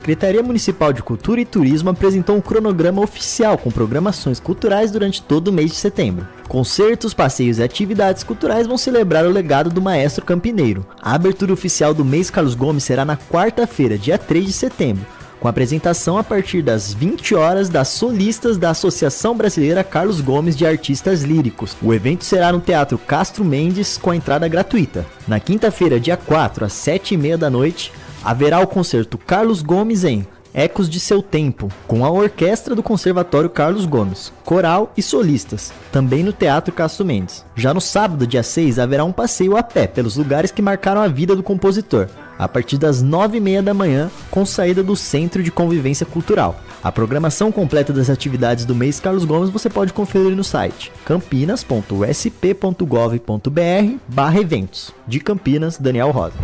Secretaria Municipal de Cultura e Turismo apresentou um cronograma oficial com programações culturais durante todo o mês de setembro. Concertos, passeios e atividades culturais vão celebrar o legado do maestro campineiro. A abertura oficial do mês Carlos Gomes será na quarta-feira, dia 3 de setembro, com apresentação a partir das 20 horas das solistas da Associação Brasileira Carlos Gomes de Artistas Líricos. O evento será no Teatro Castro Mendes, com a entrada gratuita. Na quinta-feira, dia 4, às 7h30 da noite, haverá o concerto Carlos Gomes em Ecos de Seu Tempo, com a orquestra do Conservatório Carlos Gomes, coral e solistas, também no Teatro Castro Mendes. Já no sábado, dia 6, haverá um passeio a pé pelos lugares que marcaram a vida do compositor, a partir das 9h30 da manhã, com saída do Centro de Convivência Cultural. A programação completa das atividades do mês Carlos Gomes você pode conferir no site campinas.sp.gov.br/eventos. De Campinas, Daniel Rosa.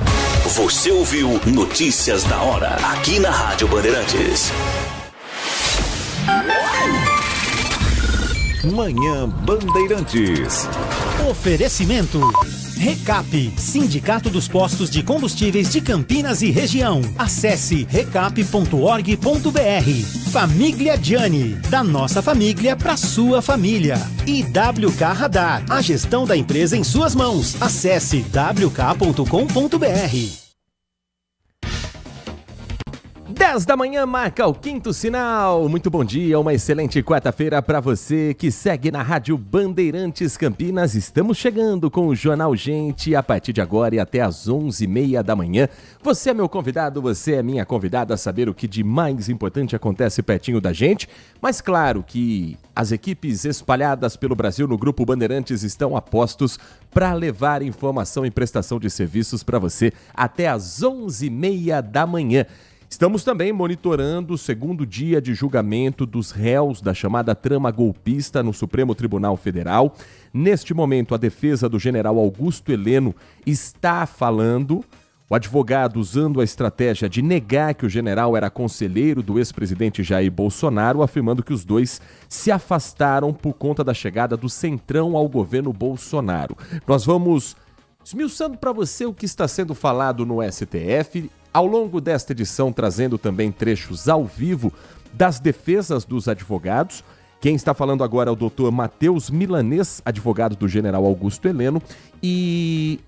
Você ouviu Notícias da Hora, aqui na Rádio Bandeirantes. Manhã Bandeirantes. Oferecimento Recap, Sindicato dos Postos de Combustíveis de Campinas e Região. Acesse recap.org.br. Família Gianni, da nossa família para sua família. E WK Radar, a gestão da empresa em suas mãos. Acesse wk.com.br. 10 da manhã marca o quinto sinal. Muito bom dia, uma excelente quarta-feira para você que segue na Rádio Bandeirantes Campinas. Estamos chegando com o Jornal Gente a partir de agora e até às 11h30 da manhã. Você é meu convidado, você é minha convidada a saber o que de mais importante acontece pertinho da gente. Mas claro que as equipes espalhadas pelo Brasil no Grupo Bandeirantes estão a postos para levar informação e prestação de serviços para você até às 11h30 da manhã. Estamos também monitorando o segundo dia de julgamento dos réus da chamada trama golpista no Supremo Tribunal Federal. Neste momento, a defesa do general Augusto Heleno está falando. O advogado, usando a estratégia de negar que o general era conselheiro do ex-presidente Jair Bolsonaro, afirmando que os dois se afastaram por conta da chegada do Centrão ao governo Bolsonaro. Nós vamos esmiuçando para você o que está sendo falado no STF, ao longo desta edição trazendo também trechos ao vivo das defesas dos advogados. Quem está falando agora é o doutor Matheus Milanês, advogado do general Augusto Heleno, e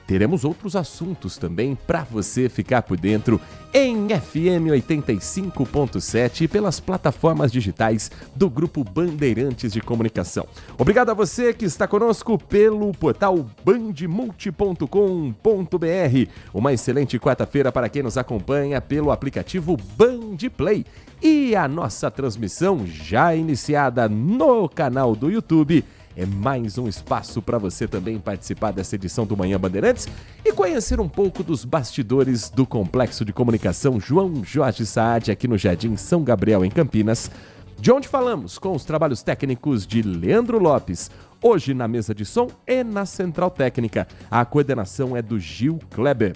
teremos outros assuntos também para você ficar por dentro em FM 85.7 e pelas plataformas digitais do Grupo Bandeirantes de Comunicação. Obrigado a você que está conosco pelo portal bandmulti.com.br. Uma excelente quarta-feira para quem nos acompanha pelo aplicativo Bandplay. E a nossa transmissão já iniciada no canal do YouTube. É mais um espaço para você também participar dessa edição do Manhã Bandeirantes e conhecer um pouco dos bastidores do Complexo de Comunicação João Jorge Saad, aqui no Jardim São Gabriel, em Campinas, de onde falamos com os trabalhos técnicos de Leandro Lopes. Hoje na mesa de som e na Central Técnica. A coordenação é do Gil Kleber.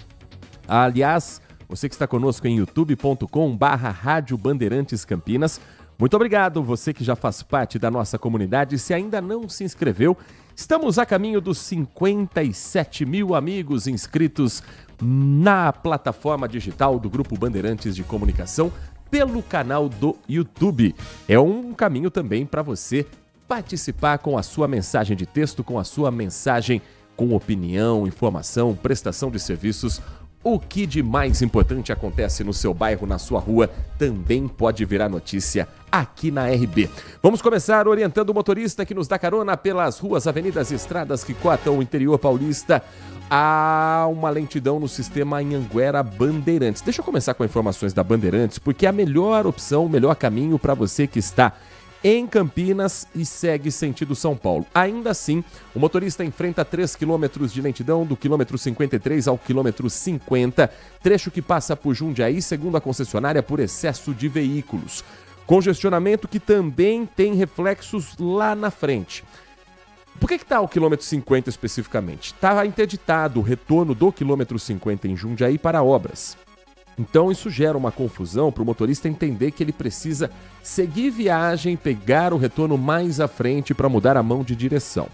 Aliás, você que está conosco em youtube.com/Rádio Bandeirantes Campinas, muito obrigado, você que já faz parte da nossa comunidade. Se ainda não se inscreveu, estamos a caminho dos 57 mil amigos inscritos na plataforma digital do Grupo Bandeirantes de Comunicação pelo canal do YouTube. É um caminho também para você participar com a sua mensagem de texto, com a sua mensagem com opinião, informação, prestação de serviços. O que de mais importante acontece no seu bairro, na sua rua, também pode virar notícia aqui na RB. Vamos começar orientando o motorista que nos dá carona pelas ruas, avenidas e estradas que cortam o interior paulista. Há uma lentidão no sistema Anhanguera Bandeirantes. Deixa eu começar com informações da Bandeirantes, porque é a melhor opção, o melhor caminho para você que está em Campinas e segue sentido São Paulo. Ainda assim, o motorista enfrenta 3 quilômetros de lentidão do quilômetro 53 ao quilômetro 50, trecho que passa por Jundiaí, segundo a concessionária, por excesso de veículos. Congestionamento que também tem reflexos lá na frente. Por que está o quilômetro 50 especificamente? Está interditado o retorno do quilômetro 50 em Jundiaí para obras. Então isso gera uma confusão para o motorista entender que ele precisa seguir viagem, pegar o retorno mais à frente para mudar a mão de direção.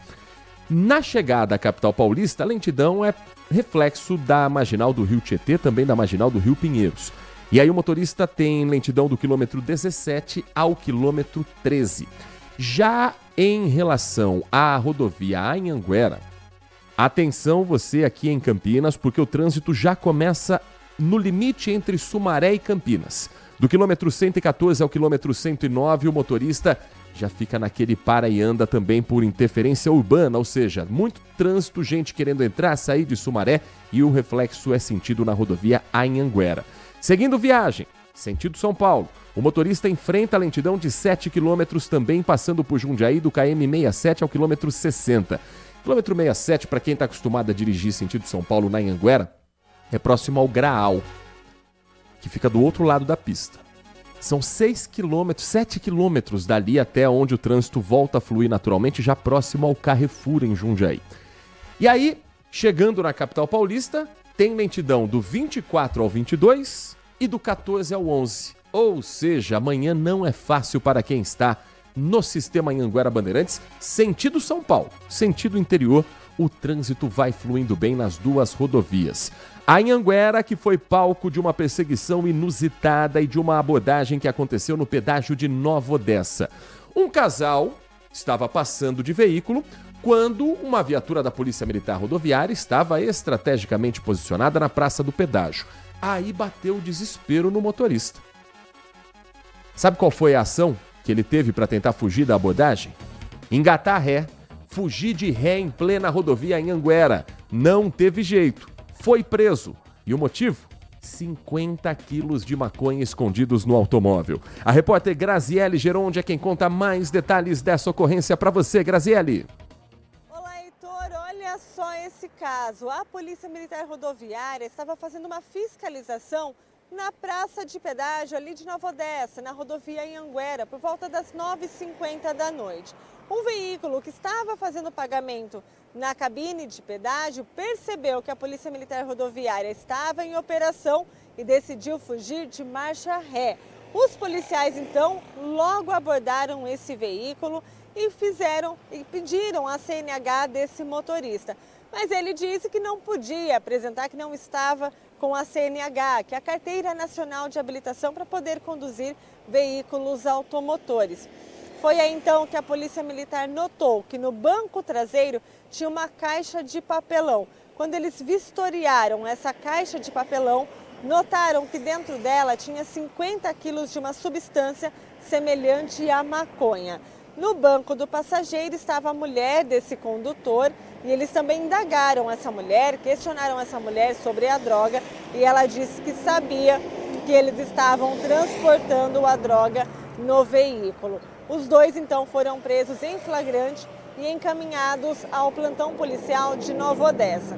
Na chegada à capital paulista, a lentidão é reflexo da marginal do Rio Tietê, também da marginal do Rio Pinheiros. E aí o motorista tem lentidão do quilômetro 17 ao quilômetro 13. Já em relação à rodovia Anhanguera, atenção você aqui em Campinas, porque o trânsito já começa no limite entre Sumaré e Campinas. Do quilômetro 114 ao quilômetro 109, o motorista já fica naquele para e anda também por interferência urbana, ou seja, muito trânsito, gente querendo entrar, sair de Sumaré, e o reflexo é sentido na rodovia Anhanguera. Seguindo viagem, sentido São Paulo, o motorista enfrenta a lentidão de 7 km também passando por Jundiaí do KM 67 ao quilômetro 60. Quilômetro 67, para quem está acostumado a dirigir sentido São Paulo na Anhanguera, é próximo ao Graal, que fica do outro lado da pista. São 7 quilômetros dali até onde o trânsito volta a fluir naturalmente, já próximo ao Carrefour em Jundiaí. E aí, chegando na capital paulista, tem lentidão do 24 ao 22 e do 14 ao 11. Ou seja, amanhã não é fácil para quem está no sistema Anhanguera Bandeirantes, sentido São Paulo, sentido interior, o trânsito vai fluindo bem nas duas rodovias. A Anhanguera, que foi palco de uma perseguição inusitada e de uma abordagem que aconteceu no pedágio de Nova Odessa. Um casal estava passando de veículo quando uma viatura da Polícia Militar Rodoviária estava estrategicamente posicionada na praça do pedágio. Aí bateu o desespero no motorista. Sabe qual foi a ação que ele teve para tentar fugir da abordagem? Engatar ré, fugir de ré em plena rodovia Anhanguera. Não teve jeito. Foi preso. E o motivo? 50 quilos de maconha escondidos no automóvel. A repórter Graziele Geronde é quem conta mais detalhes dessa ocorrência para você, Graziele. Olá, Heitor. Olha só esse caso. A Polícia Militar Rodoviária estava fazendo uma fiscalização na praça de pedágio ali de Nova Odessa, na rodovia Anhanguera, por volta das 9h50 da noite. Um veículo que estava fazendo pagamento na cabine de pedágio percebeu que a Polícia Militar Rodoviária estava em operação e decidiu fugir de marcha ré. Os policiais, então, logo abordaram esse veículo e pediram a CNH desse motorista. Mas ele disse que não podia apresentar, que não estava com a CNH, que é a Carteira Nacional de Habilitação para poder conduzir veículos automotores. Foi aí então que a Polícia Militar notou que no banco traseiro tinha uma caixa de papelão. Quando eles vistoriaram essa caixa de papelão, notaram que dentro dela tinha 50 quilos de uma substância semelhante à maconha. No banco do passageiro estava a mulher desse condutor e eles também indagaram essa mulher, questionaram essa mulher sobre a droga e ela disse que sabia que eles estavam transportando a droga no veículo. Os dois então foram presos em flagrante e encaminhados ao plantão policial de Nova Odessa.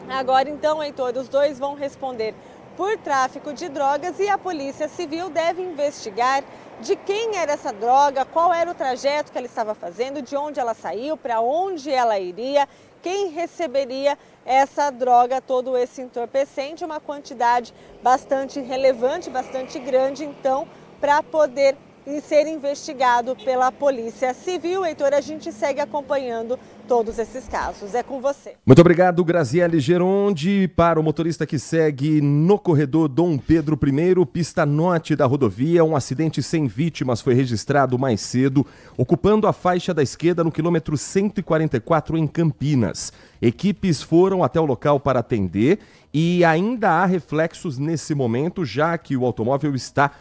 Agora então, Heitor, os dois vão responder por tráfico de drogas e a Polícia Civil deve investigar de quem era essa droga, qual era o trajeto que ela estava fazendo, de onde ela saiu, para onde ela iria, quem receberia essa droga, todo esse entorpecente, uma quantidade bastante relevante, bastante grande, então, para poder ser investigado pela Polícia Civil. Heitor, a gente segue acompanhando todos esses casos. É com você. Muito obrigado, Graziele Geronde. Para o motorista que segue no corredor Dom Pedro I, pista norte da rodovia, um acidente sem vítimas foi registrado mais cedo, ocupando a faixa da esquerda no quilômetro 144 em Campinas. Equipes foram até o local para atender e ainda há reflexos nesse momento, já que o automóvel está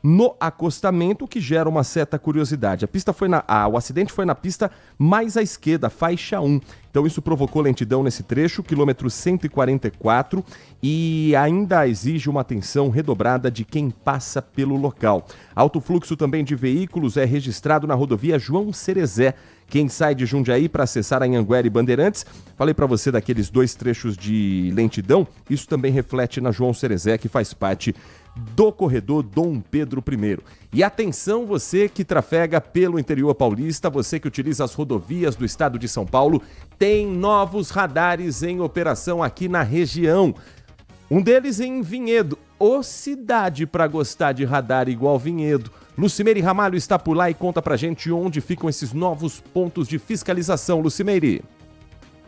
no acostamento, que gera uma certa curiosidade. O acidente foi na pista mais à esquerda, faixa 1. Então isso provocou lentidão nesse trecho, quilômetro 144, e ainda exige uma atenção redobrada de quem passa pelo local. Alto fluxo também de veículos é registrado na rodovia João Cerezé. Quem sai de Jundiaí para acessar a Anhanguera e Bandeirantes, falei para você daqueles dois trechos de lentidão, isso também reflete na João Cerezé, que faz parte do corredor Dom Pedro I. E atenção, você que trafega pelo interior paulista, você que utiliza as rodovias do estado de São Paulo, tem novos radares em operação aqui na região. Um deles em Vinhedo. Ô cidade para gostar de radar igual Vinhedo. Lucimeire Ramalho está por lá e conta pra gente onde ficam esses novos pontos de fiscalização. Lucimeire.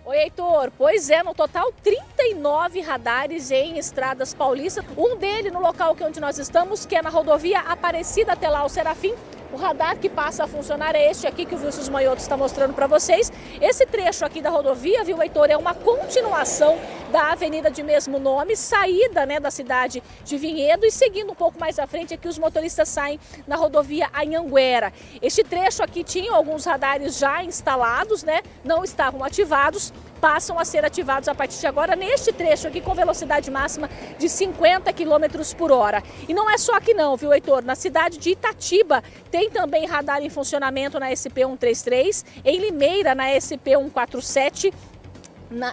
Oi, Heitor. Pois é, no total 39 radares em estradas paulistas. Um deles no local onde nós estamos, que é na rodovia Aparecida até lá o Serafim. O radar que passa a funcionar é este aqui que o Wilson Manioto está mostrando para vocês. Esse trecho aqui da rodovia, viu, Heitor, é uma continuação da avenida de mesmo nome, saída, né, da cidade de Vinhedo, e seguindo um pouco mais à frente aqui os motoristas saem na rodovia Anhanguera. Este trecho aqui tinha alguns radares já instalados, né, não estavam ativados, passam a ser ativados a partir de agora neste trecho aqui com velocidade máxima de 50 km por hora. E não é só aqui não, viu, Heitor? Na cidade de Itatiba tem também radar em funcionamento na SP-133, em Limeira na SP-147,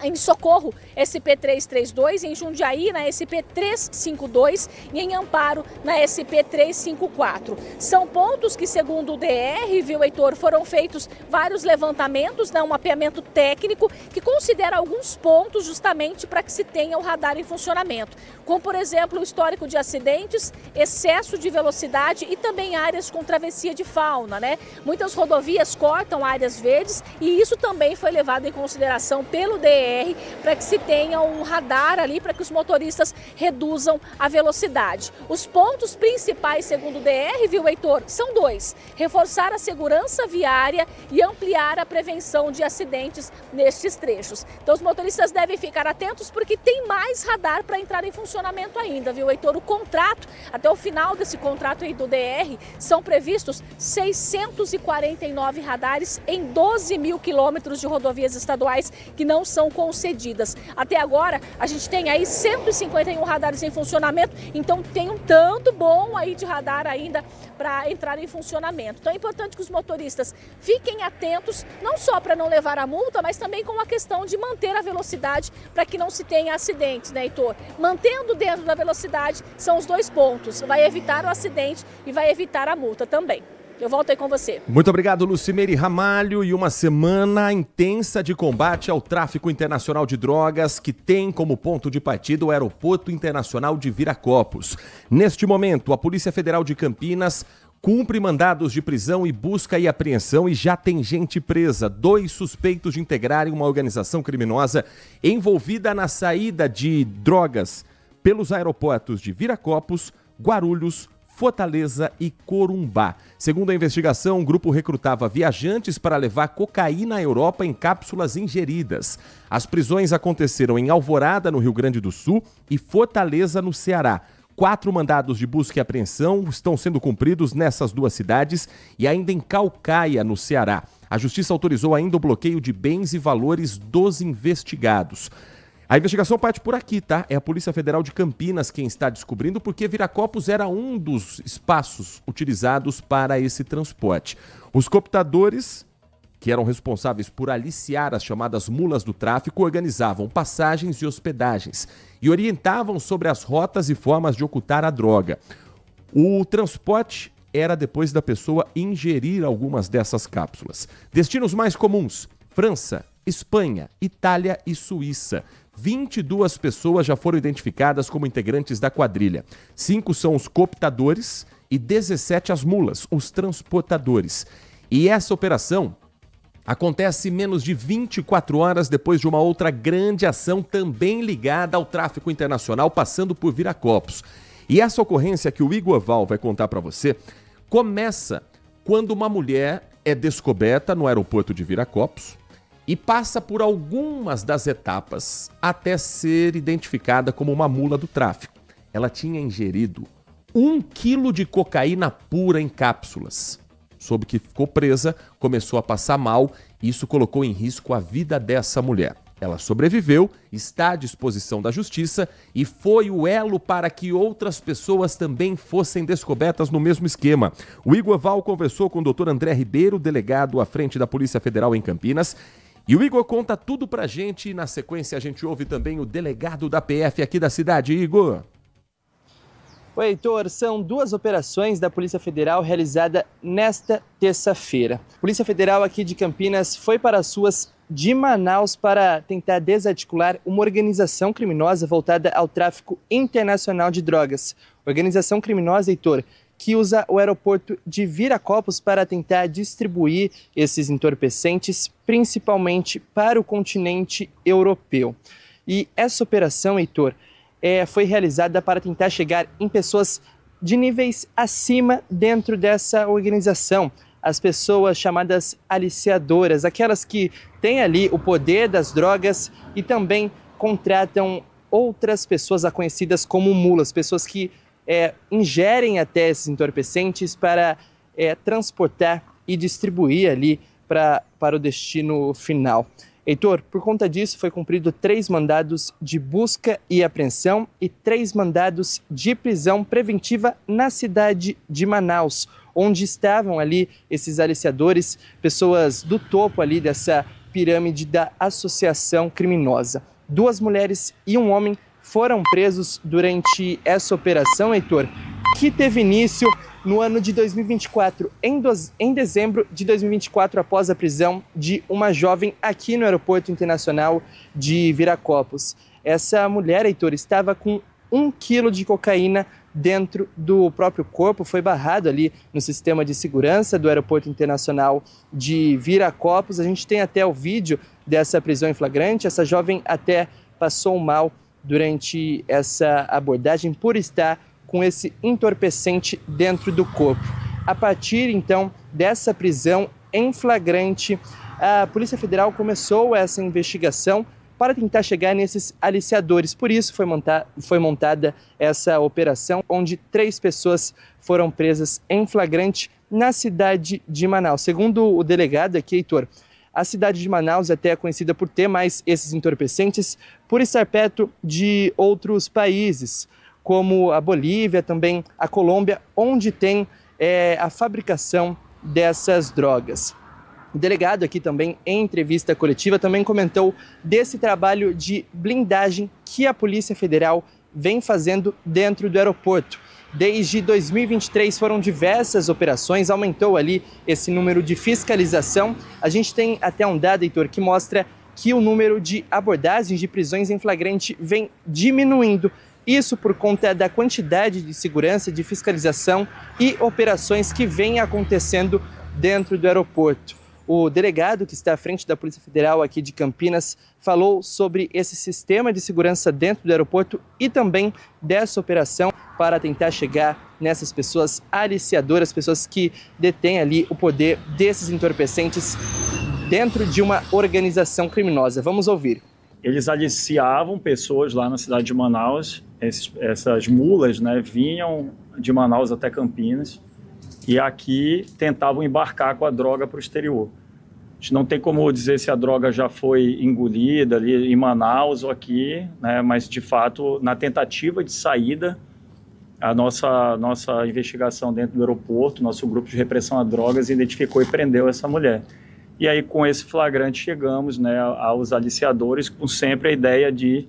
em Socorro, SP-332, em Jundiaí, na SP-352 e em Amparo, na SP-354. São pontos que, segundo o DR, viu, Heitor, foram feitos vários levantamentos, né, um mapeamento técnico que considera alguns pontos justamente para que se tenha o radar em funcionamento, como, por exemplo, o histórico de acidentes, excesso de velocidade e também áreas com travessia de fauna, né? Muitas rodovias cortam áreas verdes e isso também foi levado em consideração pelo DR para que se tenha um radar ali para que os motoristas reduzam a velocidade. Os pontos principais, segundo o DR, viu, Heitor, são dois: reforçar a segurança viária e ampliar a prevenção de acidentes nestes trechos. Então os motoristas devem ficar atentos porque tem mais radar para entrar em funcionamento ainda, viu, Heitor? O contrato, até o final desse contrato aí do DR, são previstos 649 radares em 12 mil quilômetros de rodovias estaduais que não são concedidas. Até agora, a gente tem aí 151 radares em funcionamento, então tem um tanto bom aí de radar ainda para entrar em funcionamento. Então é importante que os motoristas fiquem atentos, não só para não levar a multa, mas também com a questão de manter a velocidade para que não se tenha acidentes, né, Heitor? Mantendo dentro da velocidade são os dois pontos, vai evitar o acidente e vai evitar a multa também. Eu volto aí com você. Muito obrigado, Lucimeire Ramalho. E uma semana intensa de combate ao tráfico internacional de drogas, que tem como ponto de partida o Aeroporto Internacional de Viracopos. Neste momento, a Polícia Federal de Campinas cumpre mandados de prisão e busca e apreensão e já tem gente presa. 2 suspeitos de integrarem uma organização criminosa envolvida na saída de drogas pelos aeroportos de Viracopos, Guarulhos, Fortaleza e Corumbá. Segundo a investigação, o grupo recrutava viajantes para levar cocaína à Europa em cápsulas ingeridas. As prisões aconteceram em Alvorada, no Rio Grande do Sul, e Fortaleza, no Ceará. 4 mandados de busca e apreensão estão sendo cumpridos nessas 2 cidades e ainda em Caucaia, no Ceará. A Justiça autorizou ainda o bloqueio de bens e valores dos investigados. A investigação parte por aqui, tá? É a Polícia Federal de Campinas quem está descobrindo, porque Viracopos era um dos espaços utilizados para esse transporte. Os cooptadores, que eram responsáveis por aliciar as chamadas mulas do tráfico, organizavam passagens e hospedagens e orientavam sobre as rotas e formas de ocultar a droga. O transporte era depois da pessoa ingerir algumas dessas cápsulas. Destinos mais comuns: França, Espanha, Itália e Suíça. 22 pessoas já foram identificadas como integrantes da quadrilha. 5 são os cooptadores e 17 as mulas, os transportadores. E essa operação acontece menos de 24 horas depois de uma outra grande ação também ligada ao tráfico internacional, passando por Viracopos. E essa ocorrência que o Igor Val vai contar para você começa quando uma mulher é descoberta no aeroporto de Viracopos e passa por algumas das etapas até ser identificada como uma mula do tráfico. Ela tinha ingerido 1 quilo de cocaína pura em cápsulas. Soube que ficou presa, começou a passar mal e isso colocou em risco a vida dessa mulher. Ela sobreviveu, está à disposição da justiça e foi o elo para que outras pessoas também fossem descobertas no mesmo esquema. O Igor Val conversou com o Dr. André Ribeiro, delegado à frente da Polícia Federal em Campinas. E o Igor conta tudo pra gente e na sequência a gente ouve também o delegado da PF aqui da cidade. Igor. Oi, Heitor, são 2 operações da Polícia Federal realizada nesta terça-feira. A Polícia Federal aqui de Campinas foi para as ruas de Manaus para tentar desarticular uma organização criminosa voltada ao tráfico internacional de drogas. Organização criminosa, Heitor, que usa o aeroporto de Viracopos para tentar distribuir esses entorpecentes, principalmente para o continente europeu. E essa operação, Heitor, foi realizada para tentar chegar em pessoas de níveis acima dentro dessa organização. As pessoas chamadas aliciadoras, aquelas que têm ali o poder das drogas e também contratam outras pessoas conhecidas como mulas, pessoas que ingerem até esses entorpecentes para transportar e distribuir ali para o destino final. Heitor, por conta disso foi cumprido 3 mandados de busca e apreensão e 3 mandados de prisão preventiva na cidade de Manaus, onde estavam ali esses aliciadores, pessoas do topo ali dessa pirâmide da associação criminosa. 2 mulheres e 1 homem foram presos durante essa operação, Heitor, que teve início no ano de 2024, em dezembro de 2024, após a prisão de uma jovem aqui no Aeroporto Internacional de Viracopos. Essa mulher, Heitor, estava com 1 quilo de cocaína dentro do próprio corpo, foi barrado ali no sistema de segurança do Aeroporto Internacional de Viracopos. A gente tem até o vídeo dessa prisão em flagrante. Essa jovem até passou mal durante essa abordagem por estar com esse entorpecente dentro do corpo. A partir, então, dessa prisão em flagrante, a Polícia Federal começou essa investigação para tentar chegar nesses aliciadores. Por isso foi montada essa operação, onde 3 pessoas foram presas em flagrante na cidade de Manaus. Segundo o delegado aqui, Heitor, a cidade de Manaus até é conhecida por ter mais esses entorpecentes, por estar perto de outros países, como a Bolívia, também a Colômbia, onde tem a fabricação dessas drogas. O delegado aqui também, em entrevista coletiva, também comentou desse trabalho de blindagem que a Polícia Federal vem fazendo dentro do aeroporto. Desde 2023 foram diversas operações, aumentou ali esse número de fiscalização. A gente tem até um dado, Heitor, que mostra que o número de abordagens de prisões em flagrante vem diminuindo. Isso por conta da quantidade de segurança, de fiscalização e operações que vêm acontecendo dentro do aeroporto. O delegado que está à frente da Polícia Federal aqui de Campinas falou sobre esse sistema de segurança dentro do aeroporto e também dessa operação para tentar chegar nessas pessoas aliciadoras, pessoas que detêm ali o poder desses entorpecentes dentro de uma organização criminosa. Vamos ouvir. Eles aliciavam pessoas lá na cidade de Manaus, essas mulas, né, vinham de Manaus até Campinas e aqui tentavam embarcar com a droga para o exterior. A gente não tem como dizer se a droga já foi engolida ali em Manaus ou aqui, né, mas de fato na tentativa de saída, a nossa investigação dentro do aeroporto, nosso grupo de repressão a drogas identificou e prendeu essa mulher. E aí, com esse flagrante, chegamos, né, aos aliciadores com sempre a ideia de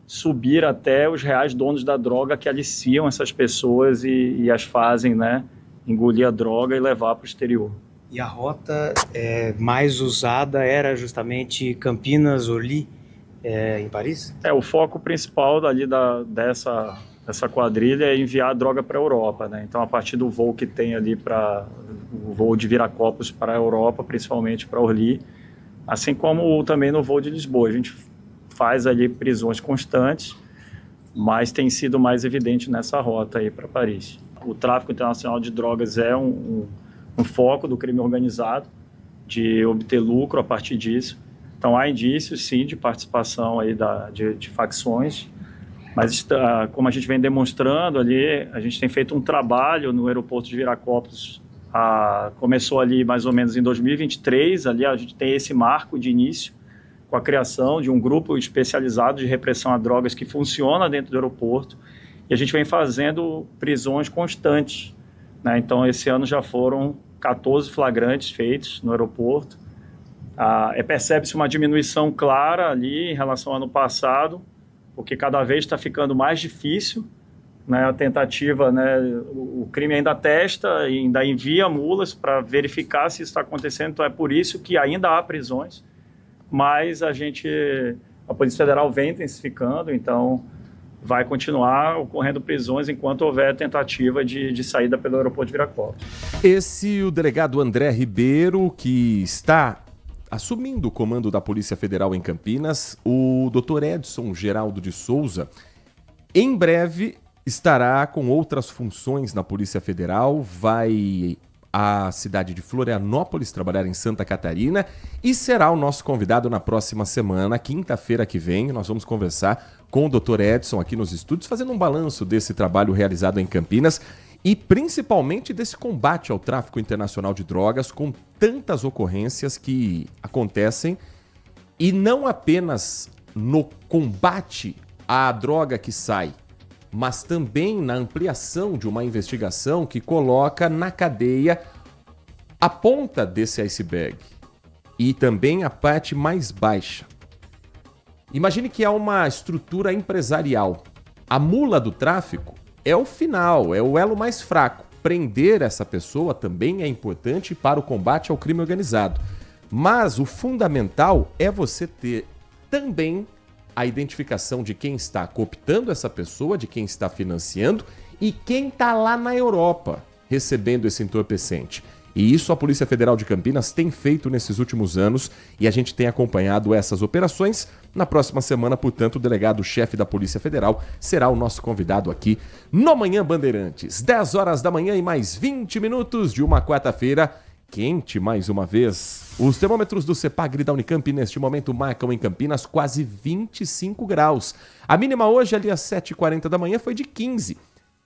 subir até os reais donos da droga que aliciam essas pessoas e as fazem, né, engolir a droga e levar para o exterior. E a rota mais usada era justamente Campinas, Orly, em Paris? O foco principal dali dessa quadrilha é enviar a droga para a Europa, né? Então, a partir do voo que tem ali o voo de Viracopos para a Europa, principalmente para Orly, assim como também no voo de Lisboa. A gente faz ali prisões constantes, mas tem sido mais evidente nessa rota aí para Paris. O tráfico internacional de drogas é um foco do crime organizado, de obter lucro a partir disso. Então, há indícios, sim, de participação aí de facções, mas como a gente vem demonstrando ali, a gente tem feito um trabalho no aeroporto de Viracopos. Começou ali mais ou menos em 2023, ali a gente tem esse marco de início com a criação de um grupo especializado de repressão a drogas que funciona dentro do aeroporto e a gente vem fazendo prisões constantes, né? Então esse ano já foram 14 flagrantes feitos no aeroporto. Percebe-se uma diminuição clara ali em relação ao ano passado, porque cada vez está ficando mais difícil, né, a tentativa, né, o crime ainda testa e ainda envia mulas para verificar se isso está acontecendo, então é por isso que ainda há prisões, mas a Polícia Federal vem intensificando, então vai continuar ocorrendo prisões enquanto houver tentativa de saída pelo aeroporto de Viracopos. Esse o delegado André Ribeiro, que está assumindo o comando da Polícia Federal em Campinas. O Dr. Edson Geraldo de Souza, em breve, estará com outras funções na Polícia Federal, vai à cidade de Florianópolis trabalhar em Santa Catarina e será o nosso convidado na próxima semana, quinta-feira que vem. Nós vamos conversar com o Dr. Edson aqui nos estúdios, fazendo um balanço desse trabalho realizado em Campinas e principalmente desse combate ao tráfico internacional de drogas, com tantas ocorrências que acontecem, e não apenas no combate à droga que sai, mas também na ampliação de uma investigação que coloca na cadeia a ponta desse iceberg e também a parte mais baixa. Imagine que há uma estrutura empresarial. A mula do tráfico é o final, é o elo mais fraco. Prender essa pessoa também é importante para o combate ao crime organizado. Mas o fundamental é você ter também a identificação de quem está cooptando essa pessoa, de quem está financiando e quem está lá na Europa recebendo esse entorpecente. E isso a Polícia Federal de Campinas tem feito nesses últimos anos e a gente tem acompanhado essas operações. Na próxima semana, portanto, o delegado-chefe da Polícia Federal será o nosso convidado aqui no Manhã Bandeirantes. 10 horas da manhã e mais 20 minutos de uma quarta-feira quente mais uma vez. Os termômetros do CEPAGRI da Unicamp neste momento marcam em Campinas quase 25 graus. A mínima hoje, ali às 7h40 da manhã, foi de 15.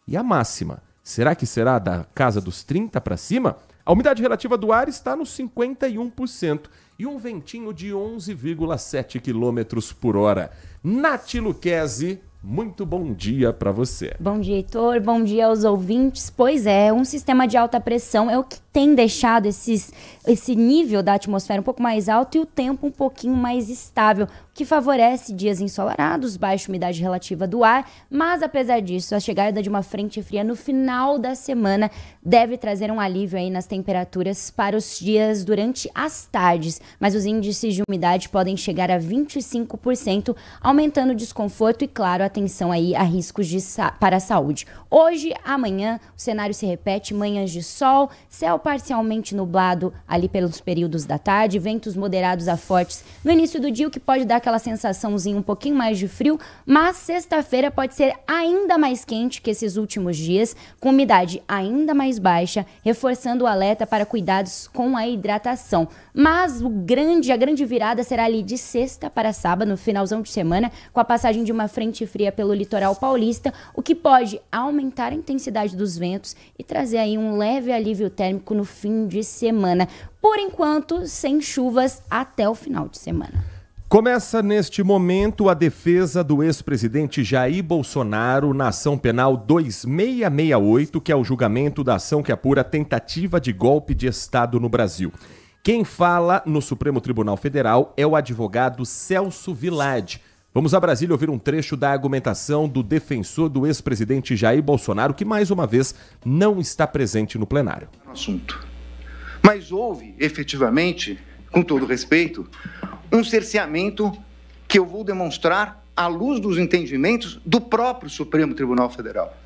E a máxima, será que será da casa dos 30 para cima? A umidade relativa do ar está nos 51% e um ventinho de 11,7 km por hora. Nath Luquezzi, muito bom dia para você. Bom dia, Heitor. Bom dia aos ouvintes. Pois é, um sistema de alta pressão é o que tem deixado esse nível da atmosfera um pouco mais alto e o tempo um pouquinho mais estável, o que favorece dias ensolarados, baixa umidade relativa do ar, mas apesar disso, a chegada de uma frente fria no final da semana deve trazer um alívio aí nas temperaturas para os dias durante as tardes, mas os índices de umidade podem chegar a 25%, aumentando o desconforto e, claro, atenção aí a riscos para a saúde. Hoje, amanhã, o cenário se repete, manhãs de sol, céu parcialmente nublado ali pelos períodos da tarde, ventos moderados a fortes no início do dia, o que pode dar aquela sensaçãozinha um pouquinho mais de frio, mas sexta-feira pode ser ainda mais quente que esses últimos dias, com umidade ainda mais baixa, reforçando o alerta para cuidados com a hidratação. Mas a grande virada será ali de sexta para sábado, no finalzão de semana, com a passagem de uma frente fria pelo litoral paulista, o que pode aumentar a intensidade dos ventos e trazer aí um leve alívio térmico no fim de semana. Por enquanto, sem chuvas até o final de semana. Começa neste momento a defesa do ex-presidente Jair Bolsonaro na ação penal 2668, que é o julgamento da ação que apura tentativa de golpe de Estado no Brasil. Quem fala no Supremo Tribunal Federal é o advogado Celso Villard. Vamos a Brasília ouvir um trecho da argumentação do defensor do ex-presidente Jair Bolsonaro, que mais uma vez não está presente no plenário. Assunto. Mas houve, efetivamente, com todo respeito, um cerceamento que eu vou demonstrar à luz dos entendimentos do próprio Supremo Tribunal Federal.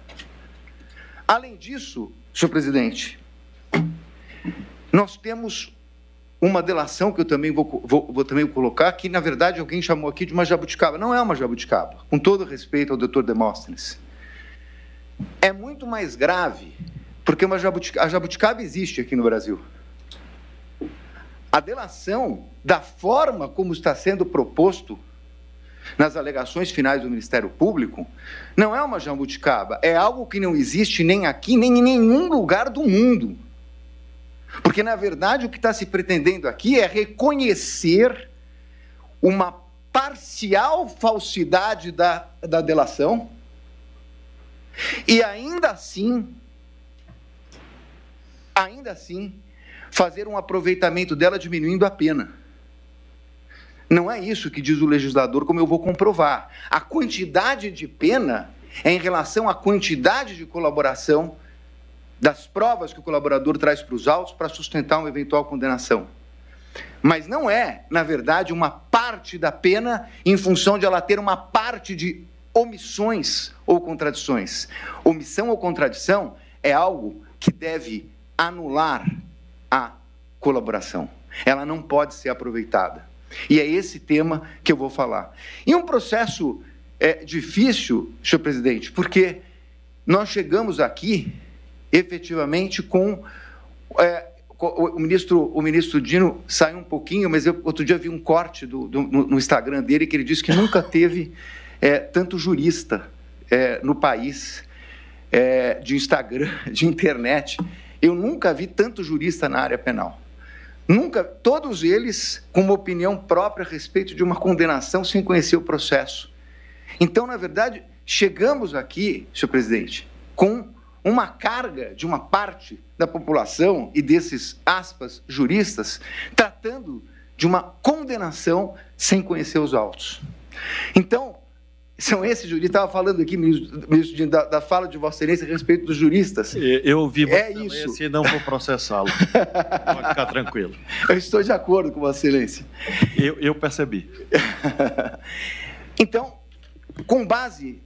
Além disso, senhor presidente, nós temos uma delação que eu também vou também colocar, que na verdade alguém chamou aqui de uma jabuticaba. Não é uma jabuticaba, com todo respeito ao doutor Demóstenes. É muito mais grave, porque a jabuticaba existe aqui no Brasil. A delação, da forma como está sendo proposto nas alegações finais do Ministério Público, não é uma jabuticaba, é algo que não existe nem aqui, nem em nenhum lugar do mundo. Porque, na verdade, o que está se pretendendo aqui é reconhecer uma parcial falsidade da delação e, ainda assim, fazer um aproveitamento dela diminuindo a pena. Não é isso que diz o legislador, como eu vou comprovar. A quantidade de pena é em relação à quantidade de colaboração das provas que o colaborador traz para os autos para sustentar uma eventual condenação. Mas não é, na verdade, uma parte da pena em função de ela ter uma parte de omissões ou contradições. Omissão ou contradição é algo que deve anular a colaboração. Ela não pode ser aproveitada. E é esse tema que eu vou falar. E um processo difícil, senhor presidente, porque nós chegamos aqui, efetivamente, com... O ministro Dino saiu um pouquinho, mas eu outro dia vi um corte no Instagram dele que ele disse que nunca teve tanto jurista no país, de Instagram, de internet. Eu nunca vi tanto jurista na área penal. Nunca, todos eles com uma opinião própria a respeito de uma condenação sem conhecer o processo. Então, na verdade, chegamos aqui, senhor presidente, com uma carga de uma parte da população e desses, aspas, juristas, tratando de uma condenação sem conhecer os autos. Então, são esses juristas, estava falando aqui, ministro, da fala de Vossa Excelência a respeito dos juristas. Eu ouvi Vossa Excelência e não vou processá-lo. Pode ficar tranquilo. Eu estou de acordo com Vossa Excelência. Eu percebi. Então, com base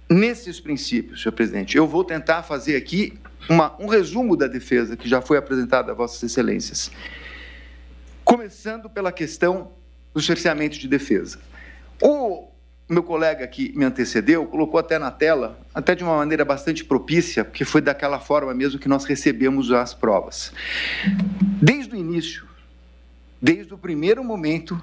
nesses princípios, senhor presidente, eu vou tentar fazer aqui um resumo da defesa que já foi apresentada a Vossas Excelências. Começando pela questão do cerceamento de defesa. O meu colega que me antecedeu colocou até na tela, até de uma maneira bastante propícia, porque foi daquela forma mesmo que nós recebemos as provas. Desde o início, desde o primeiro momento,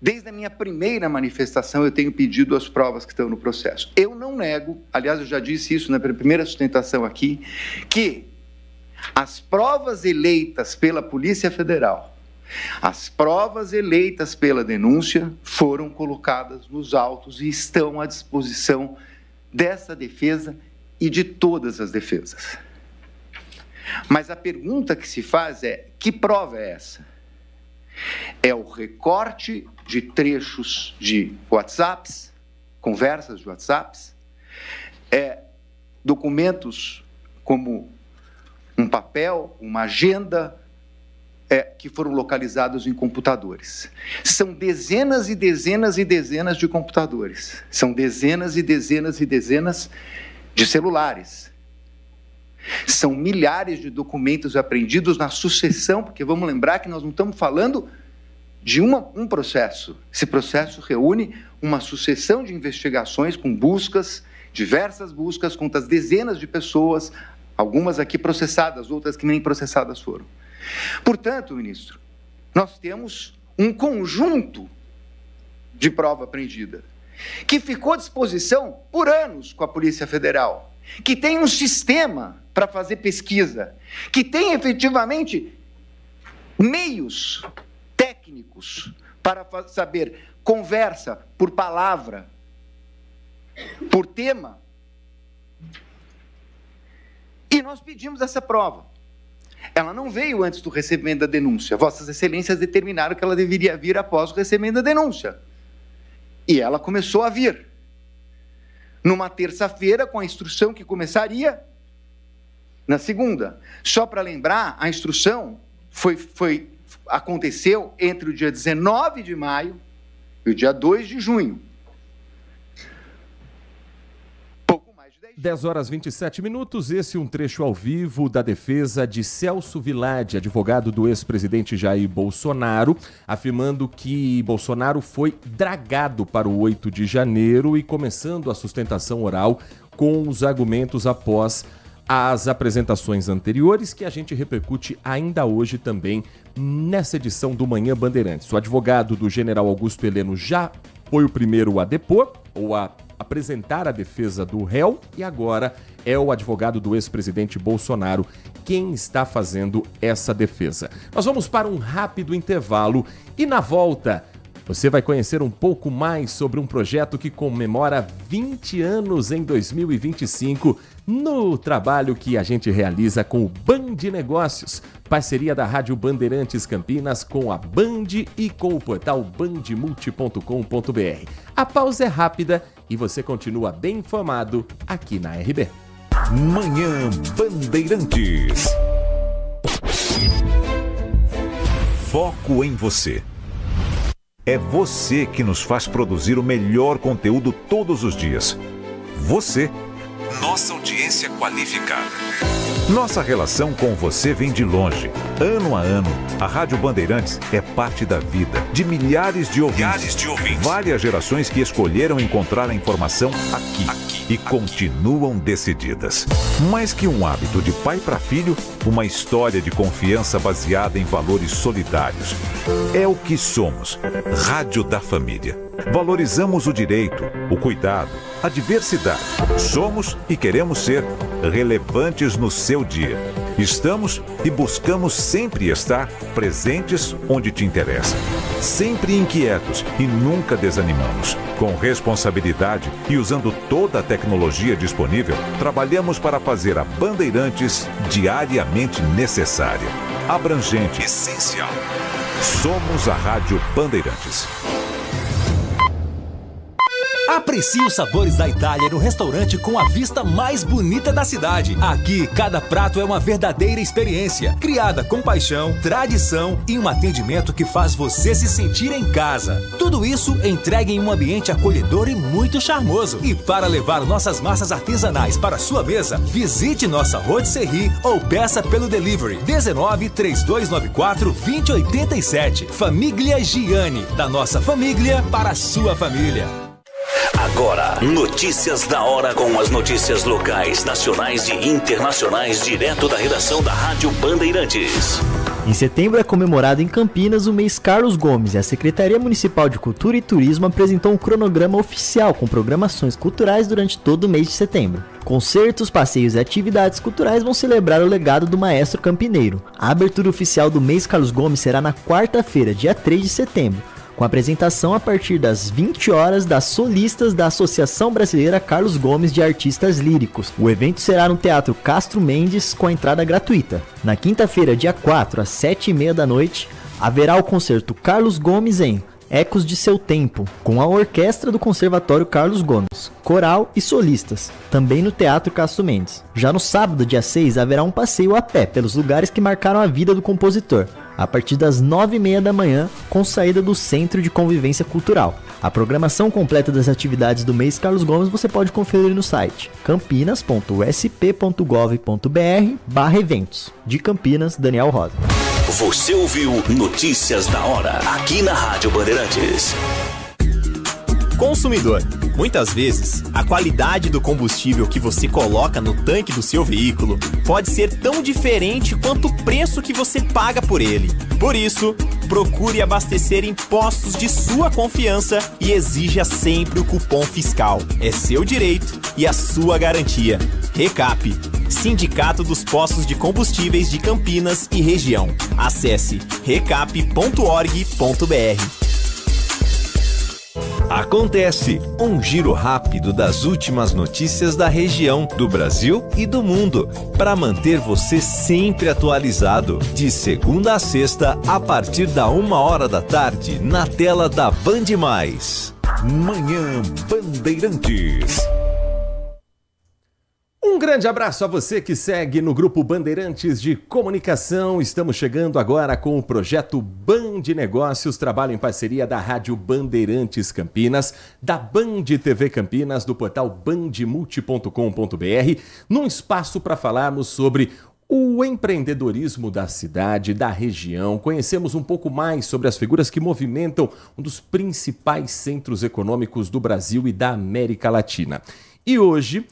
desde a minha primeira manifestação, eu tenho pedido as provas que estão no processo. Eu não nego, aliás, eu já disse isso na primeira sustentação aqui, que as provas eleitas pela Polícia Federal, as provas eleitas pela denúncia foram colocadas nos autos e estão à disposição dessa defesa e de todas as defesas. Mas a pergunta que se faz é: que prova é essa? É o recorte de trechos de WhatsApps, conversas de WhatsApps, documentos como um papel, uma agenda, que foram localizados em computadores. São dezenas e dezenas e dezenas de computadores. São dezenas e dezenas e dezenas de celulares. São milhares de documentos apreendidos na sucessão, porque vamos lembrar que nós não estamos falando de um processo. Esse processo reúne uma sucessão de investigações com buscas, diversas buscas contra as dezenas de pessoas, algumas aqui processadas, outras que nem processadas foram. Portanto, ministro, nós temos um conjunto de prova apreendida que ficou à disposição por anos com a Polícia Federal, que tem um sistema para fazer pesquisa, que tem efetivamente meios técnicos para saber conversa por palavra, por tema. E nós pedimos essa prova. Ela não veio antes do recebimento da denúncia. Vossas Excelências determinaram que ela deveria vir após o recebimento da denúncia. E ela começou a vir. Numa terça-feira, com a instrução que começaria na segunda. Só para lembrar, a instrução aconteceu entre o dia 19 de maio e o dia 2 de junho. 10 horas 27 minutos, esse é um trecho ao vivo da defesa de Celso Vilade, advogado do ex-presidente Jair Bolsonaro, afirmando que Bolsonaro foi dragado para o 8 de janeiro e começando a sustentação oral com os argumentos após as apresentações anteriores, que a gente repercute ainda hoje também nessa edição do Manhã Bandeirantes. O advogado do general Augusto Heleno já foi o primeiro a depor, ou a apresentar a defesa do réu, e agora é o advogado do ex-presidente Bolsonaro quem está fazendo essa defesa. Nós vamos para um rápido intervalo e na volta você vai conhecer um pouco mais sobre um projeto que comemora 20 anos em 2025 no trabalho que a gente realiza com o Band Negócios, parceria da Rádio Bandeirantes Campinas com a Band e com o portal bandmulti.com.br. A pausa é rápida e você continua bem informado aqui na RB. Manhã Bandeirantes. Foco em você. É você que nos faz produzir o melhor conteúdo todos os dias. Você, nossa audiência qualificada. Nossa relação com você vem de longe. Ano a ano, a Rádio Bandeirantes é parte da vida de milhares de ouvintes. Várias gerações que escolheram encontrar a informação aqui e continuam decididas. Mais que um hábito de pai para filho, uma história de confiança baseada em valores solidários. É o que somos. Rádio da Família. Valorizamos o direito, o cuidado, a diversidade. Somos e queremos ser relevantes no seu dia. Estamos e buscamos sempre estar presentes onde te interessa. Sempre inquietos e nunca desanimamos. Com responsabilidade e usando toda a tecnologia disponível, trabalhamos para fazer a Bandeirantes diariamente necessária, abrangente, essencial. Somos a Rádio Bandeirantes. Aprecie os sabores da Itália no restaurante com a vista mais bonita da cidade. Aqui, cada prato é uma verdadeira experiência, criada com paixão, tradição e um atendimento que faz você se sentir em casa. Tudo isso entregue em um ambiente acolhedor e muito charmoso. E para levar nossas massas artesanais para sua mesa, visite nossa rotisserie ou peça pelo delivery 19 3294 2087. Família Giani, da nossa família para a sua família. Agora, notícias da hora com as notícias locais, nacionais e internacionais, direto da redação da Rádio Bandeirantes. Em setembro é comemorado em Campinas o mês Carlos Gomes e a Secretaria Municipal de Cultura e Turismo apresentou um cronograma oficial com programações culturais durante todo o mês de setembro. Concertos, passeios e atividades culturais vão celebrar o legado do maestro campineiro. A abertura oficial do mês Carlos Gomes será na quarta-feira, dia 3 de setembro. Com a apresentação a partir das 20 horas das solistas da Associação Brasileira Carlos Gomes de Artistas Líricos. O evento será no Teatro Castro Mendes com a entrada gratuita. Na quinta-feira, dia 4, às 7h30 da noite, haverá o concerto Carlos Gomes em Ecos de Seu Tempo, com a orquestra do Conservatório Carlos Gomes, coral e solistas, também no Teatro Castro Mendes. Já no sábado, dia 6, haverá um passeio a pé pelos lugares que marcaram a vida do compositor, a partir das 9h30 da manhã, com saída do Centro de Convivência Cultural. A programação completa das atividades do mês Carlos Gomes você pode conferir no site campinas.sp.gov.br/eventos. De Campinas, Daniel Rosa. Você ouviu Notícias da Hora, aqui na Rádio Bandeirantes. Consumidor, muitas vezes, a qualidade do combustível que você coloca no tanque do seu veículo pode ser tão diferente quanto o preço que você paga por ele. Por isso, procure abastecer em postos de sua confiança e exija sempre o cupom fiscal. É seu direito e a sua garantia. Recap, Sindicato dos Postos de Combustíveis de Campinas e Região. Acesse recap.org.br. Acontece um giro rápido das últimas notícias da região, do Brasil e do mundo, para manter você sempre atualizado. De segunda a sexta, a partir da 1h da tarde, na tela da Band+. Manhã Bandeirantes. Um grande abraço a você que segue no Grupo Bandeirantes de Comunicação. Estamos chegando agora com o projeto Band Negócios, trabalho em parceria da Rádio Bandeirantes Campinas, da Band TV Campinas, do portal bandmulti.com.br, num espaço para falarmos sobre o empreendedorismo da cidade, da região. Conhecemos um pouco mais sobre as figuras que movimentam um dos principais centros econômicos do Brasil e da América Latina. E hoje,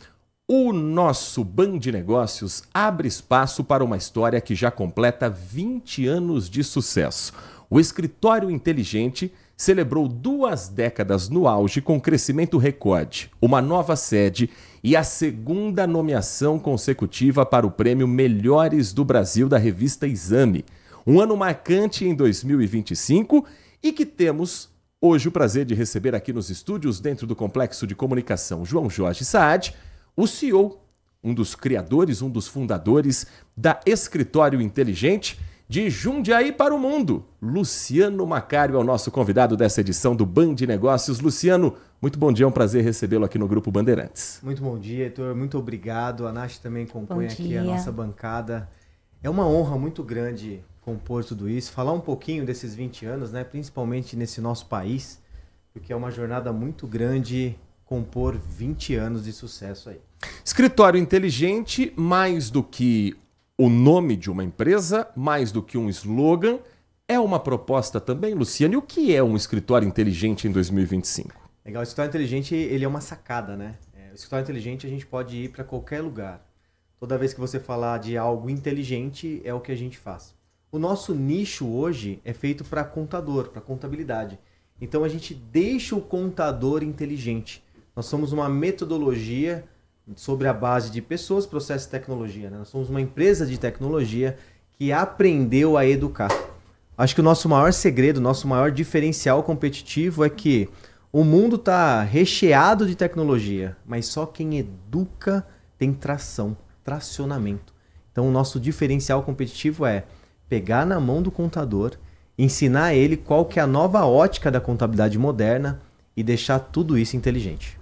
o nosso Band Negócios abre espaço para uma história que já completa 20 anos de sucesso. O Escritório Inteligente celebrou 2 décadas no auge com crescimento recorde, uma nova sede e a segunda nomeação consecutiva para o prêmio Melhores do Brasil da revista Exame. Um ano marcante em 2025 e que temos hoje o prazer de receber aqui nos estúdios, dentro do Complexo de Comunicação João Jorge Saad, o CEO, um dos criadores, um dos fundadores da Escritório Inteligente, de Jundiaí para o mundo. Luciano Macário é o nosso convidado dessa edição do Band Negócios. Luciano, muito bom dia, é um prazer recebê-lo aqui no Grupo Bandeirantes. Muito bom dia, Heitor, muito obrigado. A Nath também compõe aqui a nossa bancada. É uma honra muito grande compor tudo isso, falar um pouquinho desses 20 anos, né? Principalmente nesse nosso país, porque é uma jornada muito grande compor 20 anos de sucesso aí. Escritório inteligente, mais do que o nome de uma empresa, mais do que um slogan, é uma proposta também, Luciano. E o que é um escritório inteligente em 2025? Legal, o escritório inteligente, ele é uma sacada, né? O escritório inteligente a gente pode ir para qualquer lugar. Toda vez que você falar de algo inteligente, é o que a gente faz. O nosso nicho hoje é feito para contador, para contabilidade. Então a gente deixa o contador inteligente. Nós somos uma metodologia sobre a base de pessoas, processos e tecnologia, né? Nós somos uma empresa de tecnologia que aprendeu a educar. Acho que o nosso maior segredo, o nosso maior diferencial competitivo é que o mundo está recheado de tecnologia, mas só quem educa tem tracionamento. Então o nosso diferencial competitivo é pegar na mão do contador, ensinar ele qual que é a nova ótica da contabilidade moderna e deixar tudo isso inteligente.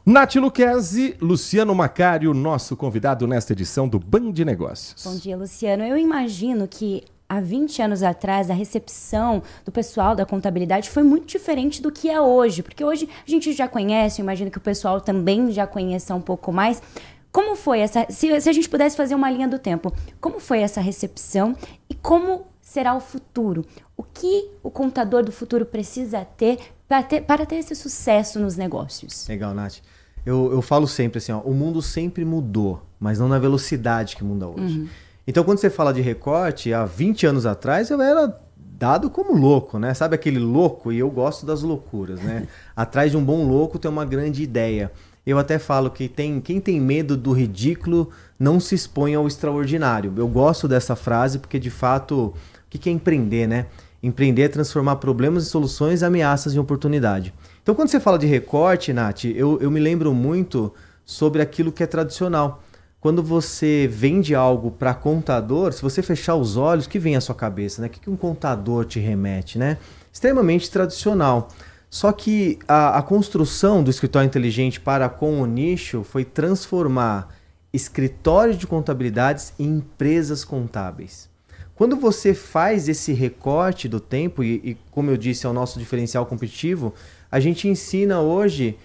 Nath Luquezzi, Luciano Macário, nosso convidado nesta edição do Band Negócios. Bom dia, Luciano. Eu imagino que há 20 anos atrás a recepção do pessoal da contabilidade foi muito diferente do que é hoje, porque hoje a gente já conhece, eu imagino que o pessoal também já conheça um pouco mais. Como foi essa, se a gente pudesse fazer uma linha do tempo, como foi essa recepção e como será o futuro? O que o contador do futuro precisa ter para ter esse sucesso nos negócios? Legal, Nath. Eu falo sempre assim, ó, o mundo sempre mudou, mas não na velocidade que muda hoje. Uhum. Então, quando você fala de recorte, há 20 anos atrás eu era dado como louco, né? Sabe aquele louco? E eu gosto das loucuras, né? Atrás de um bom louco tem uma grande ideia. Eu até falo que quem tem medo do ridículo não se expõe ao extraordinário. Eu gosto dessa frase porque, de fato, o que é empreender, né? Empreender é transformar problemas em soluções, ameaças em oportunidade. Então, quando você fala de recorte, Nath, eu me lembro muito sobre aquilo que é tradicional. Quando você vende algo para contador, se você fechar os olhos, o que vem à sua cabeça, né? O que um contador te remete, né? Extremamente tradicional. Só que a construção do escritório inteligente para com o nicho foi transformar escritórios de contabilidades em empresas contábeis. Quando você faz esse recorte do tempo, e como eu disse, é o nosso diferencial competitivo, a gente ensina hoje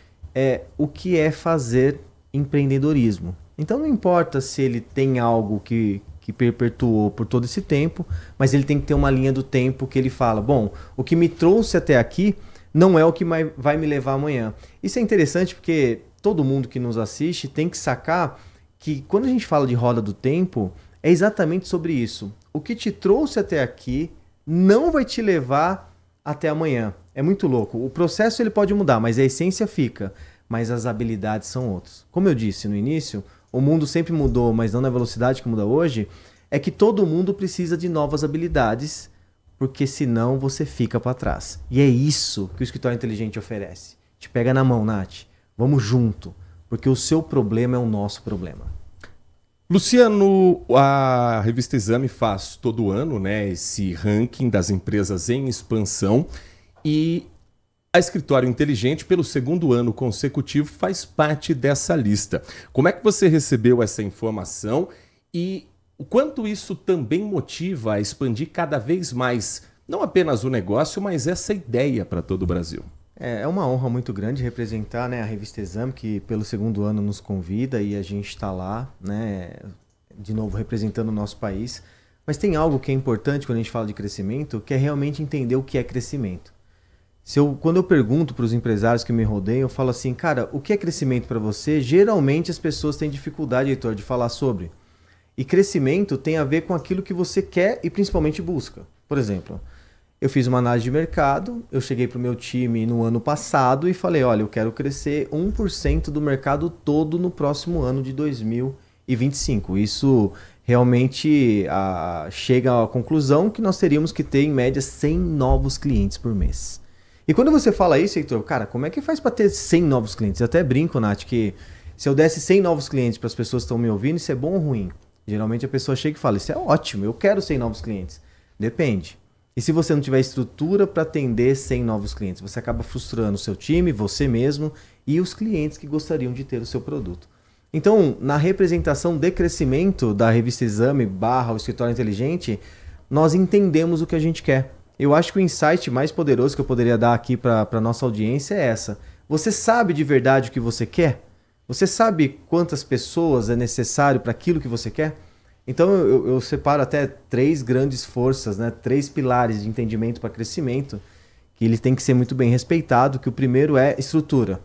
o que é fazer empreendedorismo. Então não importa se ele tem algo que perpetuou por todo esse tempo, mas ele tem que ter uma linha do tempo que ele fala, bom, o que me trouxe até aqui não é o que vai me levar amanhã. Isso é interessante porque todo mundo que nos assiste tem que sacar que quando a gente fala de roda do tempo, é exatamente sobre isso. O que te trouxe até aqui não vai te levar até amanhã. É muito louco. O processo ele pode mudar, mas a essência fica. Mas as habilidades são outras. Como eu disse no início, o mundo sempre mudou, mas não na velocidade que muda hoje. É que todo mundo precisa de novas habilidades, porque senão você fica para trás. E é isso que o escritório inteligente oferece. Te pega na mão, Nath. Vamos junto, porque o seu problema é o nosso problema. Luciano, a revista Exame faz todo ano, né, esse ranking das empresas em expansão e a Escritório Inteligente, pelo segundo ano consecutivo, faz parte dessa lista. Como é que você recebeu essa informação e o quanto isso também motiva a expandir cada vez mais, não apenas o negócio, mas essa ideia para todo o Brasil? É uma honra muito grande representar, né, a revista Exame, que pelo segundo ano nos convida e a gente está lá, né, de novo representando o nosso país. Mas tem algo que é importante quando a gente fala de crescimento, que é realmente entender o que é crescimento. Quando eu pergunto para os empresários que me rodeiam, eu falo assim, cara, o que é crescimento para você? Geralmente as pessoas têm dificuldade, Heitor, de falar sobre. E crescimento tem a ver com aquilo que você quer e principalmente busca. Por exemplo, eu fiz uma análise de mercado, eu cheguei para o meu time no ano passado e falei, olha, eu quero crescer 1% do mercado todo no próximo ano de 2025. Isso realmente chega à conclusão que nós teríamos que ter, em média, 100 novos clientes por mês. E quando você fala isso, Heitor, cara, como é que faz para ter 100 novos clientes? Eu até brinco, Nath, que se eu desse 100 novos clientes para as pessoas que estão me ouvindo, isso é bom ou ruim? Geralmente a pessoa chega e fala, isso é ótimo, eu quero 100 novos clientes. Depende. E se você não tiver estrutura para atender 100 novos clientes, você acaba frustrando o seu time, você mesmo e os clientes que gostariam de ter o seu produto. Então, na representação de crescimento da revista Exame / o Escritório Inteligente, nós entendemos o que a gente quer. Eu acho que o insight mais poderoso que eu poderia dar aqui para a nossa audiência é essa. Você sabe de verdade o que você quer? Você sabe quantas pessoas é necessário para aquilo que você quer? Então eu separo até 3 grandes forças, né? 3 pilares de entendimento para crescimento, que ele tem que ser muito bem respeitado, que o primeiro é estrutura.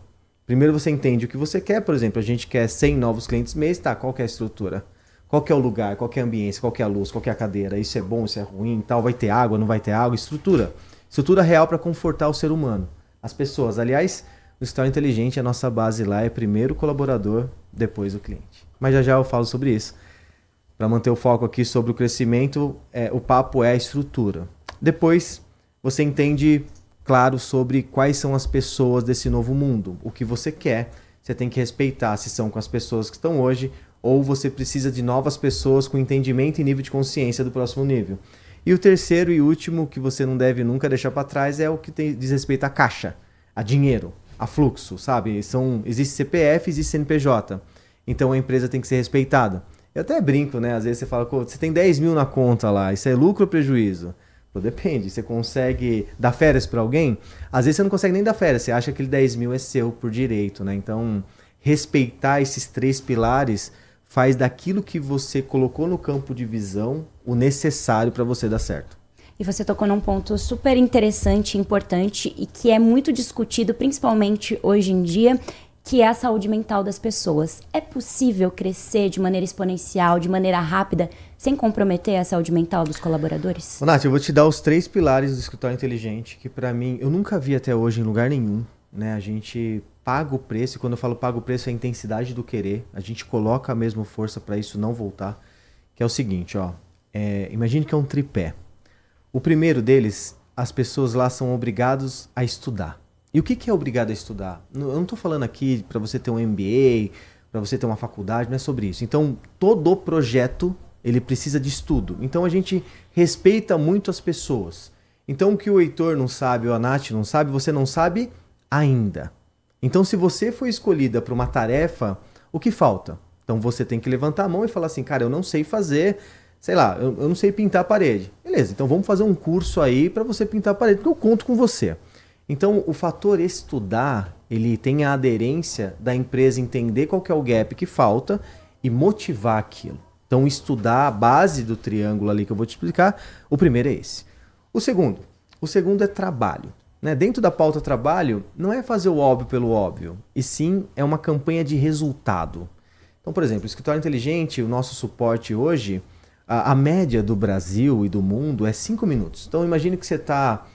Primeiro você entende o que você quer, por exemplo, a gente quer 100 novos clientes mês, tá? Qual que é a estrutura? Qual que é o lugar, qual que é a ambiência, qual que é a luz, qual que é a cadeira, isso é bom, isso é ruim, tal, vai ter água, não vai ter água, estrutura. Estrutura real para confortar o ser humano, as pessoas. Aliás, o Escritório Inteligente, a nossa base lá é primeiro o colaborador, depois o cliente. Mas já eu falo sobre isso. Para manter o foco aqui sobre o crescimento, o papo é a estrutura. Depois, você entende, claro, sobre quais são as pessoas desse novo mundo. O que você quer, você tem que respeitar se são com as pessoas que estão hoje, ou você precisa de novas pessoas com entendimento e nível de consciência do próximo nível. E o terceiro e último, que você não deve nunca deixar para trás, é o que diz respeito à caixa, a dinheiro, a fluxo, sabe? Existe CPF, existe CNPJ. Então a empresa tem que ser respeitada. Eu até brinco, né? Às vezes você fala, você tem 10 mil na conta lá, isso é lucro ou prejuízo? Pô, depende, você consegue dar férias para alguém? Às vezes você não consegue nem dar férias, você acha que aquele 10 mil é seu por direito, né? Então, respeitar esses 3 pilares faz daquilo que você colocou no campo de visão o necessário para você dar certo. E você tocou num ponto super interessante, importante e que é muito discutido, principalmente hoje em dia, que é a saúde mental das pessoas. É possível crescer de maneira exponencial, de maneira rápida, sem comprometer a saúde mental dos colaboradores? Nath, eu vou te dar os 3 pilares do Escritório Inteligente, que para mim, eu nunca vi até hoje em lugar nenhum, né? A gente paga o preço, e quando eu falo paga o preço é a intensidade do querer, a gente coloca a mesma força para isso não voltar, que é o seguinte, ó, imagine que é um tripé. O primeiro deles, as pessoas lá são obrigadas a estudar. E o que é obrigado a estudar? Eu não estou falando aqui para você ter um MBA, para você ter uma faculdade, não é sobre isso. Então, todo projeto, ele precisa de estudo. Então, a gente respeita muito as pessoas. Então, o que o Heitor não sabe, ou a Nath não sabe, você não sabe ainda. Então, se você foi escolhida para uma tarefa, o que falta? Então, você tem que levantar a mão e falar assim, cara, eu não sei fazer, sei lá, eu não sei pintar a parede. Beleza, então vamos fazer um curso aí para você pintar a parede, porque eu conto com você. Então, o fator estudar, ele tem a aderência da empresa entender qual que é o gap que falta e motivar aquilo. Então, estudar a base do triângulo ali que eu vou te explicar, o primeiro é esse. O segundo é trabalho. Né? Dentro da pauta trabalho, não é fazer o óbvio pelo óbvio, e sim é uma campanha de resultado. Então, por exemplo, o Escritório Inteligente, o nosso suporte hoje, a média do Brasil e do mundo é 5 minutos. Então, imagine que você está...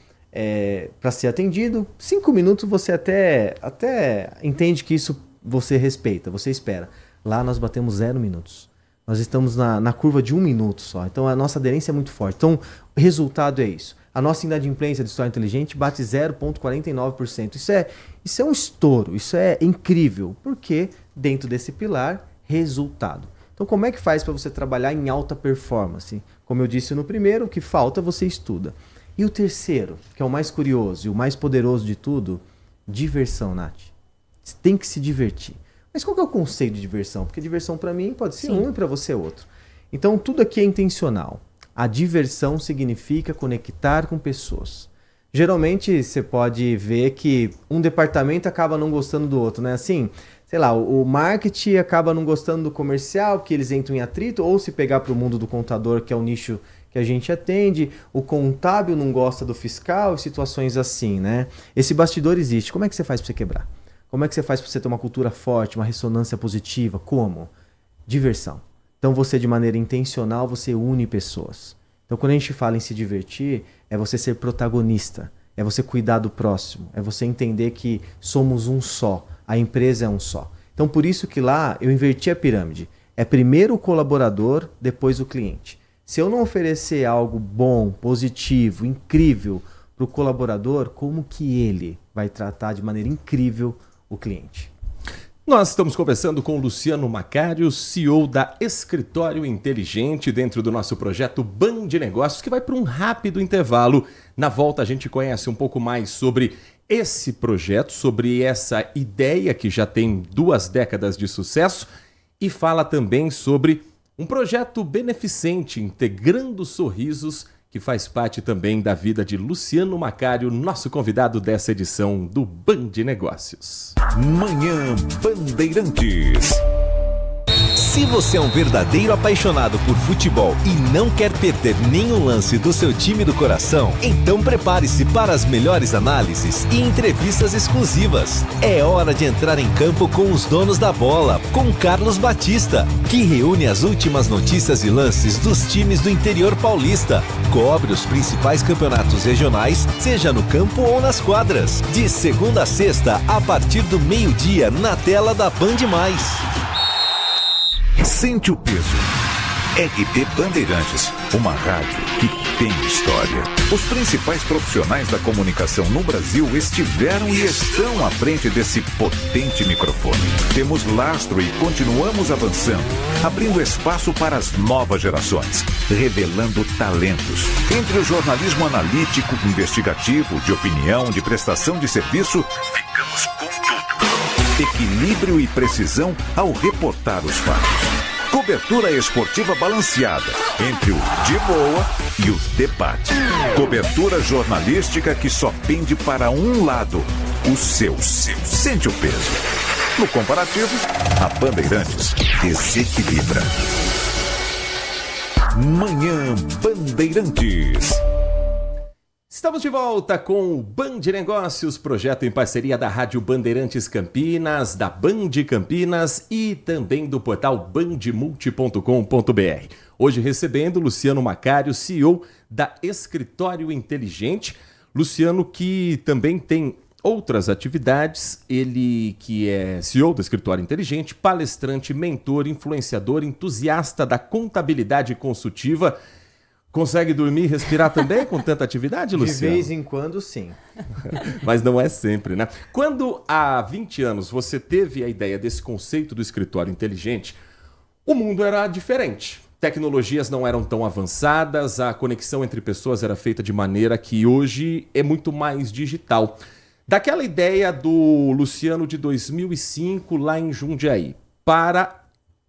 para ser atendido, 5 minutos você até entende que isso você respeita, você espera. Lá nós batemos 0 minutos. Nós estamos na curva de 1 minuto só. Então a nossa aderência é muito forte. Então o resultado é isso. A nossa inadimplência do Escritório Inteligente bate 0,49%. Isso é um estouro, isso é incrível. Porque dentro desse pilar, resultado. Então como é que faz para você trabalhar em alta performance? Como eu disse no primeiro, o que falta você estuda. E o terceiro, que é o mais curioso e o mais poderoso de tudo, diversão, Nath. Você tem que se divertir. Mas qual que é o conceito de diversão? Porque diversão para mim pode ser um e para você outro. Então tudo aqui é intencional. A diversão significa conectar com pessoas. Geralmente você pode ver que um departamento acaba não gostando do outro, né? Assim, sei lá, o marketing acaba não gostando do comercial, que eles entram em atrito, ou se pegar para o mundo do contador, que é o nicho que a gente atende, o contábil não gosta do fiscal, situações assim, né? Esse bastidor existe. Como é que você faz para você quebrar? Como é que você faz para você ter uma cultura forte, uma ressonância positiva? Como? Diversão. Então você, de maneira intencional, você une pessoas. Então quando a gente fala em se divertir, é você ser protagonista, é você cuidar do próximo, é você entender que somos um só, a empresa é um só. Então por isso que lá eu inverti a pirâmide. É primeiro o colaborador, depois o cliente. Se eu não oferecer algo bom, positivo, incrível para o colaborador, como que ele vai tratar de maneira incrível o cliente? Nós estamos conversando com o Luciano Macário, CEO da Escritório Inteligente, dentro do nosso projeto Band Negócios, que vai para um rápido intervalo. Na volta a gente conhece um pouco mais sobre esse projeto, sobre essa ideia que já tem 2 décadas de sucesso e fala também sobre um projeto beneficente, integrando sorrisos, que faz parte também da vida de Luciano Macário, nosso convidado dessa edição do Band Negócios. Manhã Bandeirantes. Se você é um verdadeiro apaixonado por futebol e não quer perder nenhum lance do seu time do coração, então prepare-se para as melhores análises e entrevistas exclusivas. É hora de entrar em campo com os donos da bola, com Carlos Batista, que reúne as últimas notícias e lances dos times do interior paulista. Cobre os principais campeonatos regionais, seja no campo ou nas quadras. De segunda a sexta, a partir do meio-dia, na tela da Band+. Sente o peso. RP Bandeirantes, uma rádio que tem história. Os principais profissionais da comunicação no Brasil estiveram e estão à frente desse potente microfone. Temos lastro e continuamos avançando, abrindo espaço para as novas gerações, revelando talentos. Entre o jornalismo analítico, investigativo, de opinião, de prestação de serviço, ficamos com tudo. Equilíbrio e precisão ao reportar os fatos. Cobertura esportiva balanceada entre o de boa e o debate. Cobertura jornalística que só pende para um lado, o seu. Sente o peso. No comparativo, a Bandeirantes desequilibra. Manhã Bandeirantes. Estamos de volta com o Band Negócios, projeto em parceria da Rádio Bandeirantes Campinas, da Band Campinas e também do portal bandmulti.com.br. Hoje recebendo Luciano Macário, CEO da Escritório Inteligente. Luciano que também tem outras atividades, ele que é CEO do Escritório Inteligente, palestrante, mentor, influenciador, entusiasta da contabilidade consultiva. Consegue dormir e respirar também com tanta atividade, Luciano? De vez em quando, sim. Mas não é sempre, né? Quando há 20 anos você teve a ideia desse conceito do escritório inteligente, o mundo era diferente. Tecnologias não eram tão avançadas, a conexão entre pessoas era feita de maneira que hoje é muito mais digital. Daquela ideia do Luciano de 2005, lá em Jundiaí, para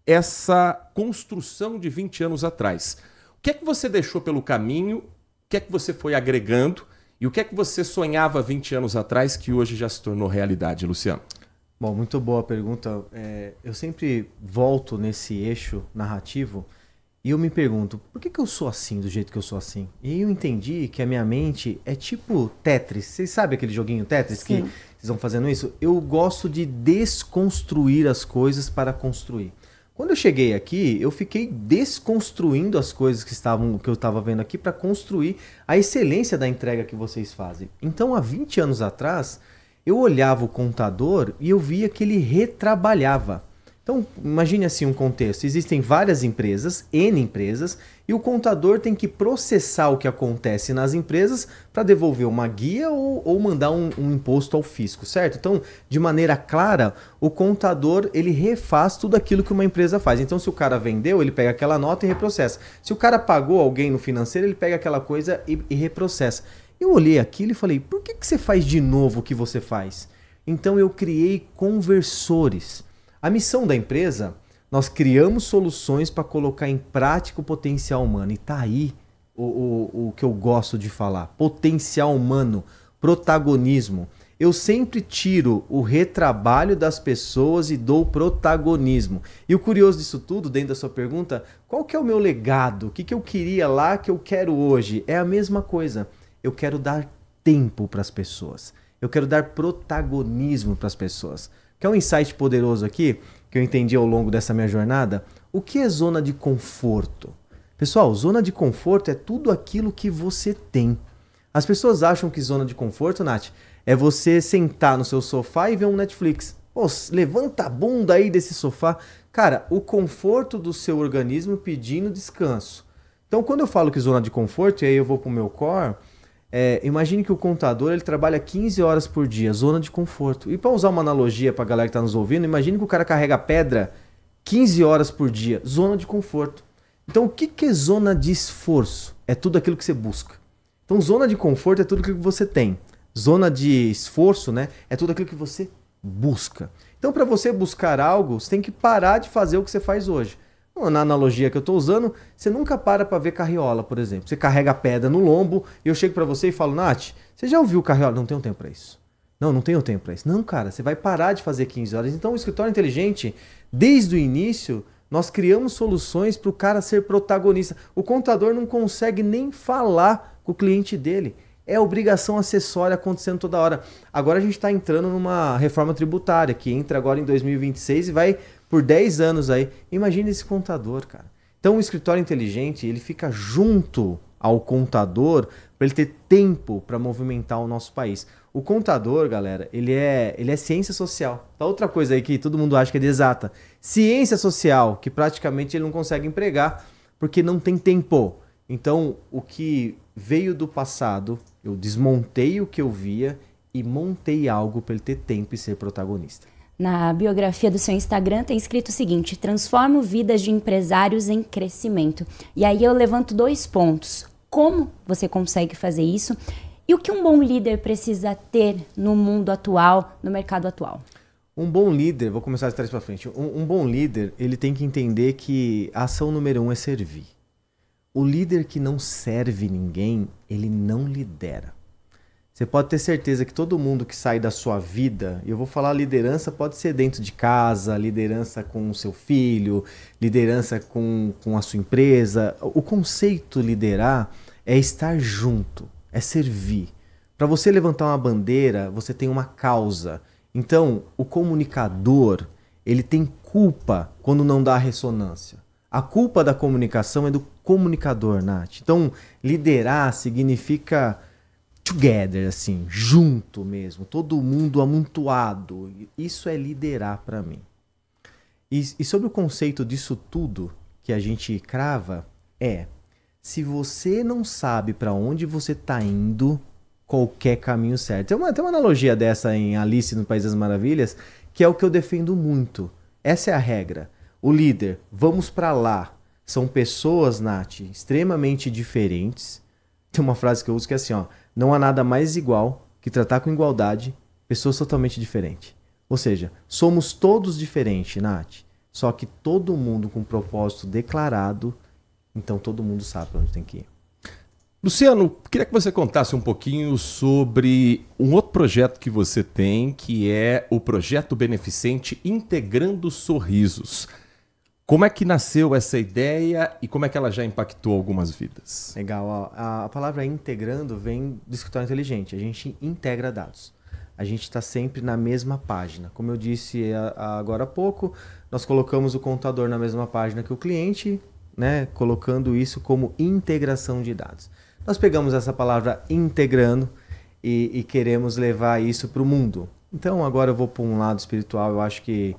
essa construção de 20 anos atrás, o que é que você deixou pelo caminho? O que é que você foi agregando? E o que é que você sonhava 20 anos atrás que hoje já se tornou realidade, Luciano? Bom, muito boa pergunta. Eu sempre volto nesse eixo narrativo e eu me pergunto, por que eu sou assim, do jeito que eu sou assim? E aí eu entendi que a minha mente é tipo Tetris. Vocês sabem aquele joguinho Tetris? Sim. Que vocês vão fazendo isso? Eu gosto de desconstruir as coisas para construir. Quando eu cheguei aqui, eu fiquei desconstruindo as coisas que eu estava vendo aqui para construir a excelência da entrega que vocês fazem. Então, há 20 anos atrás, eu olhava o contador e eu via que ele retrabalhava. Então, imagine assim um contexto. Existem várias empresas, N empresas, e o contador tem que processar o que acontece nas empresas para devolver uma guia ou mandar um imposto ao fisco, certo? Então, de maneira clara, o contador ele refaz tudo aquilo que uma empresa faz. Então, se o cara vendeu, ele pega aquela nota e reprocessa. Se o cara pagou alguém no financeiro, ele pega aquela coisa e reprocessa. Eu olhei aquilo e falei, por que você faz de novo o que você faz? Então, eu criei conversores. A missão da empresa, nós criamos soluções para colocar em prática o potencial humano. E tá aí o que eu gosto de falar. Potencial humano, protagonismo. Eu sempre tiro o retrabalho das pessoas e dou protagonismo. E o curioso disso tudo, dentro da sua pergunta, qual que é o meu legado? O que eu queria lá que eu quero hoje? É a mesma coisa. Eu quero dar tempo para as pessoas. Eu quero dar protagonismo para as pessoas. Quer um insight poderoso aqui, que eu entendi ao longo dessa minha jornada? O que é zona de conforto? Pessoal, zona de conforto é tudo aquilo que você tem. As pessoas acham que zona de conforto, Nath, é você sentar no seu sofá e ver um Netflix. Pô, levanta a bunda aí desse sofá. Cara, o conforto do seu organismo pedindo descanso. Então, quando eu falo que zona de conforto, e aí eu vou para o meu core... imagine que o contador ele trabalha 15 horas por dia, zona de conforto. E para usar uma analogia para a galera que está nos ouvindo, imagine que o cara carrega pedra 15 horas por dia, zona de conforto. Então o que é zona de esforço? É tudo aquilo que você busca. Então zona de conforto é tudo aquilo que você tem. Zona de esforço, né, é tudo aquilo que você busca. Então para você buscar algo, você tem que parar de fazer o que você faz hoje. na analogia que eu estou usando, você nunca para ver carriola, por exemplo. Você carrega a pedra no lombo e eu chego para você e falo, Nath, você já ouviu carriola? Não tenho tempo para isso. Não tenho tempo para isso. Não, cara, você vai parar de fazer 15 horas. Então, o escritório inteligente, desde o início, nós criamos soluções para o cara ser protagonista. O contador não consegue nem falar com o cliente dele. É obrigação acessória acontecendo toda hora. Agora a gente está entrando numa reforma tributária, que entra agora em 2026 e vai por 10 anos aí. Imagina esse contador, cara. Então o escritório inteligente, ele fica junto ao contador para ele ter tempo para movimentar o nosso país. O contador, galera, ele é ciência social. Tá outra coisa aí que todo mundo acha que é de exata. Ciência social, que praticamente ele não consegue empregar porque não tem tempo. Então, o que veio do passado, eu desmontei o que eu via e montei algo para ele ter tempo e ser protagonista. Na biografia do seu Instagram tem escrito o seguinte: transformo vidas de empresários em crescimento. E aí eu levanto 2 pontos. Como você consegue fazer isso? E o que um bom líder precisa ter no mundo atual, no mercado atual? Um bom líder, vou começar de trás para frente. Um bom líder, ele tem que entender que a ação número 1 é servir. O líder que não serve ninguém, ele não lidera. Você pode ter certeza que todo mundo que sai da sua vida, e eu vou falar liderança, pode ser dentro de casa, liderança com o seu filho, liderança com a sua empresa. O conceito liderar é estar junto, é servir. Para você levantar uma bandeira, você tem uma causa. Então, o comunicador, ele tem culpa quando não dá ressonância. A culpa da comunicação é do comunicador, Nath. Então, liderar significa together, assim, junto mesmo, todo mundo amontoado. Isso é liderar para mim. E sobre o conceito disso tudo que a gente crava, se você não sabe para onde você está indo, qualquer caminho certo. Tem uma analogia dessa em Alice no País das Maravilhas, que é o que eu defendo muito. Essa é a regra. O líder, vamos para lá. São pessoas, Nath, extremamente diferentes. Tem uma frase que eu uso que é assim, ó: não há nada mais igual que tratar com igualdade pessoas totalmente diferentes. Ou seja, somos todos diferentes, Nath. Só que todo mundo com propósito declarado, então todo mundo sabe para onde tem que ir. Luciano, queria que você contasse um pouquinho sobre um outro projeto que você tem, que é o projeto beneficente Integrando Sorrisos. Como é que nasceu essa ideia e como é que ela já impactou algumas vidas? Legal. Ó. A palavra integrando vem do escritório inteligente. A gente integra dados. A gente está sempre na mesma página. Como eu disse agora há pouco, nós colocamos o contador na mesma página que o cliente, né, colocando isso como integração de dados. Nós pegamos essa palavra integrando e queremos levar isso para o mundo. Então agora eu vou para um lado espiritual. Eu acho que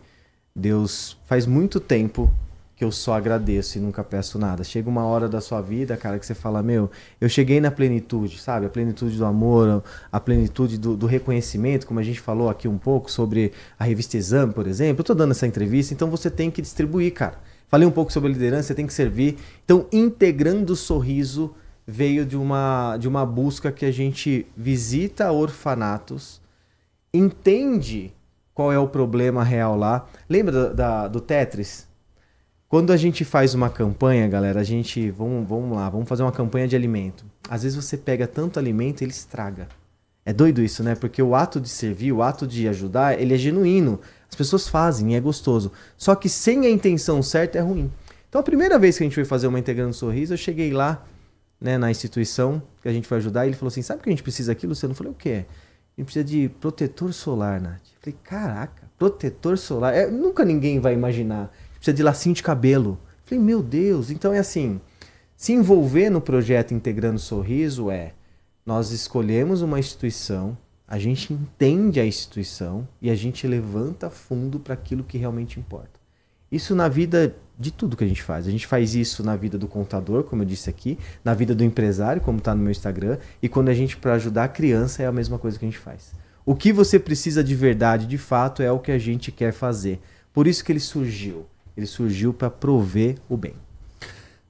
Deus, faz muito tempo que eu só agradeço e nunca peço nada. Chega uma hora da sua vida, cara, que você fala, eu cheguei na plenitude, sabe? A plenitude do amor, a plenitude do reconhecimento, como a gente falou aqui um pouco sobre a revista Exame, por exemplo. Eu tô dando essa entrevista, então você tem que distribuir, cara. Falei um pouco sobre a liderança, você tem que servir. Então, Integrando o Sorriso veio de uma busca que a gente visita orfanatos, entende qual é o problema real lá. Lembra do Tetris? Quando a gente faz uma campanha, galera, a gente... Vamos lá, vamos fazer uma campanha de alimento. Às vezes você pega tanto alimento e ele estraga. É doido isso, né? Porque o ato de servir, o ato de ajudar, ele é genuíno. As pessoas fazem, é gostoso. Só que sem a intenção certa é ruim. Então a primeira vez que a gente foi fazer uma Integrando Sorriso, eu cheguei lá, né, na instituição que a gente foi ajudar, e ele falou assim, sabe o que a gente precisa aqui, Luciano? Eu falei, o quê? A gente precisa de protetor solar, Nath. Eu falei, caraca, protetor solar. Nunca ninguém vai imaginar. A gente precisa de lacinho de cabelo. Eu falei, meu Deus. Então é assim, se envolver no projeto Integrando Sorriso nós escolhemos uma instituição, a gente entende a instituição e a gente levanta fundo para aquilo que realmente importa. Isso na vida de tudo que a gente faz. A gente faz isso na vida do contador, como eu disse aqui, na vida do empresário, como está no meu Instagram, e quando a gente, para ajudar a criança, é a mesma coisa que a gente faz. O que você precisa de verdade, de fato, é o que a gente quer fazer. Por isso que ele surgiu. Ele surgiu para prover o bem.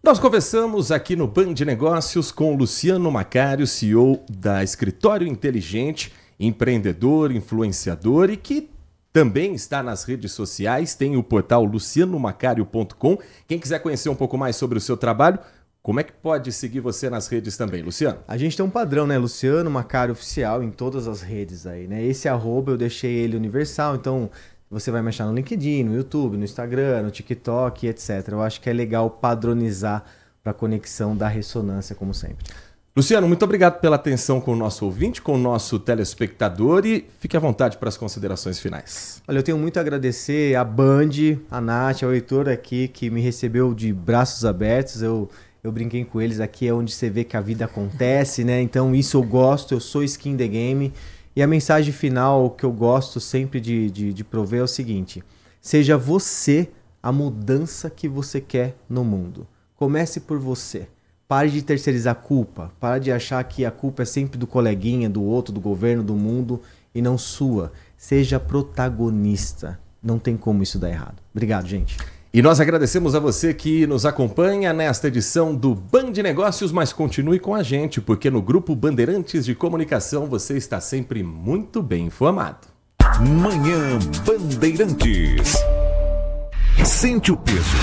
Nós conversamos aqui no Band Negócios com o Luciano Macário, CEO da Escritório Inteligente, empreendedor, influenciador e que também está nas redes sociais, tem o portal lucianomacario.com. Quem quiser conhecer um pouco mais sobre o seu trabalho, como é que pode seguir você nas redes também, Luciano? A gente tem um padrão, né? Luciano Macario Oficial em todas as redes aí, né? Esse arroba eu deixei ele universal, então você vai me achar no LinkedIn, no YouTube, no Instagram, no TikTok, etc. Eu acho que é legal padronizar para a conexão da ressonância, como sempre. Luciano, muito obrigado pela atenção com o nosso ouvinte, com o nosso telespectador e fique à vontade para as considerações finais. Olha, eu tenho muito a agradecer a Band, a Nath, ao Heitor aqui, que me recebeu de braços abertos. Eu brinquei com eles aqui, é onde você vê que a vida acontece, né? Então isso eu gosto, eu sou skin the game. E a mensagem final que eu gosto sempre de prover é o seguinte: seja você a mudança que você quer no mundo. Comece por você. Pare de terceirizar a culpa. Pare de achar que a culpa é sempre do coleguinha, do outro, do governo, do mundo e não sua. Seja protagonista. Não tem como isso dar errado. Obrigado, gente. E nós agradecemos a você que nos acompanha nesta edição do Band Negócios, mas continue com a gente, porque no Grupo Bandeirantes de Comunicação você está sempre muito bem informado. Manhã Bandeirantes. Sente o peso.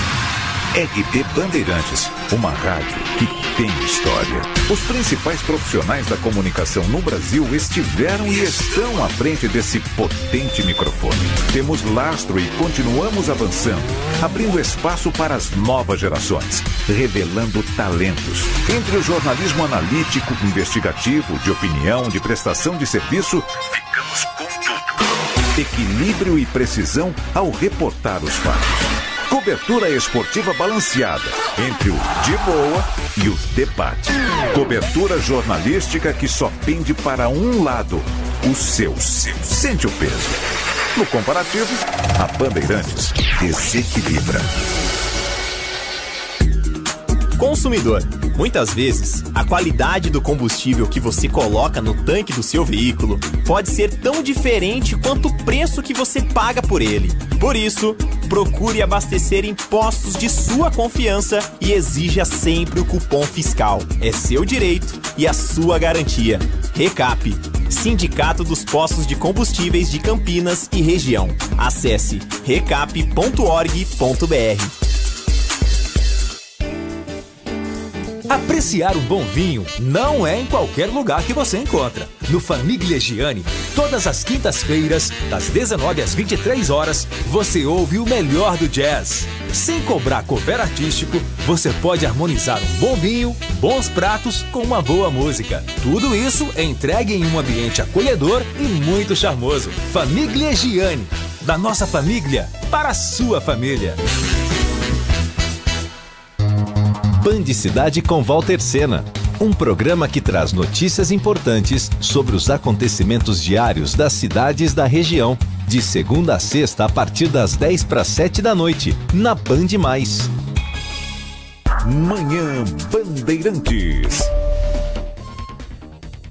RP Bandeirantes, uma rádio que tem história. Os principais profissionais da comunicação no Brasil estiveram e estão à frente desse potente microfone. Temos lastro e continuamos avançando, abrindo espaço para as novas gerações, revelando talentos. Entre o jornalismo analítico, investigativo, de opinião, de prestação de serviço, ficamos com tudo. Equilíbrio e precisão ao reportar os fatos. Cobertura esportiva balanceada entre o de boa e o debate. Cobertura jornalística que só pende para um lado, o seu. Sente o peso. No comparativo, a Bandeirantes desequilibra. Consumidor. Muitas vezes, a qualidade do combustível que você coloca no tanque do seu veículo pode ser tão diferente quanto o preço que você paga por ele. Por isso, procure abastecer em postos de sua confiança e exija sempre o cupom fiscal. É seu direito e a sua garantia. Recap, Sindicato dos Postos de Combustíveis de Campinas e Região. Acesse recap.org.br. Apreciar um bom vinho não é em qualquer lugar que você encontra. No Famiglia Gianni, todas as quintas-feiras, das 19 às 23 horas, você ouve o melhor do jazz. Sem cobrar cover artístico, você pode harmonizar um bom vinho, bons pratos com uma boa música. Tudo isso é entregue em um ambiente acolhedor e muito charmoso. Famiglia Gianni, da nossa família para a sua família. Band Cidade com Walter Sena, um programa que traz notícias importantes sobre os acontecimentos diários das cidades da região, de segunda a sexta a partir das 6:50 da noite, na Band+. Manhã Bandeirantes.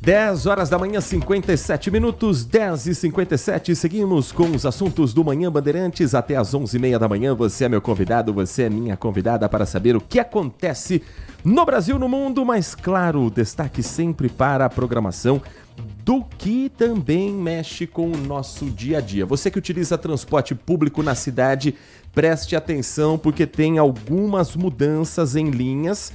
10 horas da manhã, 57 minutos, 10h57, seguimos com os assuntos do Manhã Bandeirantes até as 11h30 da manhã. Você é meu convidado, você é minha convidada para saber o que acontece no Brasil, no mundo, mas claro, destaque sempre para a programação do que também mexe com o nosso dia a dia. Você que utiliza transporte público na cidade, preste atenção porque tem algumas mudanças em linhas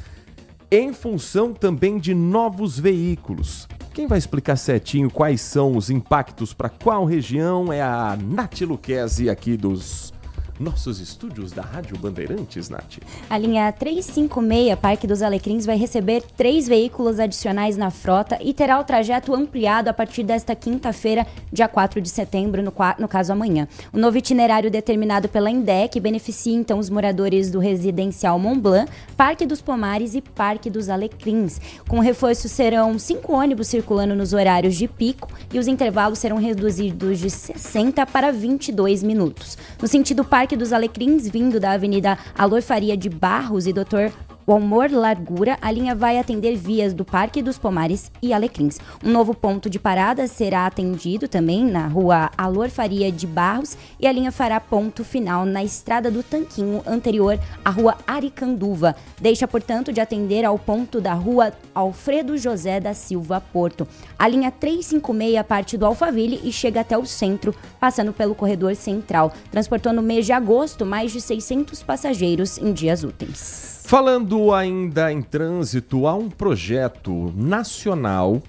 em função também de novos veículos. Quem vai explicar certinho quais são os impactos para qual região é a Nath Luquezzi aqui dos nossos estúdios da Rádio Bandeirantes, Nath. A linha 356 Parque dos Alecrins vai receber 3 veículos adicionais na frota e terá o trajeto ampliado a partir desta quinta-feira, dia 4 de setembro, no caso amanhã. O novo itinerário determinado pela INDEC beneficia então os moradores do residencial Mont Blanc, Parque dos Pomares e Parque dos Alecrins. Com reforço serão 5 ônibus circulando nos horários de pico e os intervalos serão reduzidos de 60 para 22 minutos. No sentido Parque dos Alecrins, vindo da Avenida Alor Faria de Barros e Dr. Amor Largura, a linha vai atender vias do Parque dos Pomares e Alecrins. Um novo ponto de parada será atendido também na rua Alor Faria de Barros e a linha fará ponto final na Estrada do Tanquinho, anterior à rua Aricanduva. Deixa, portanto, de atender ao ponto da rua Alfredo José da Silva Porto. A linha 356 parte do Alphaville e chega até o centro, passando pelo corredor central. Transportou no mês de agosto mais de 600 passageiros em dias úteis. Falando ainda em trânsito, há um projeto nacional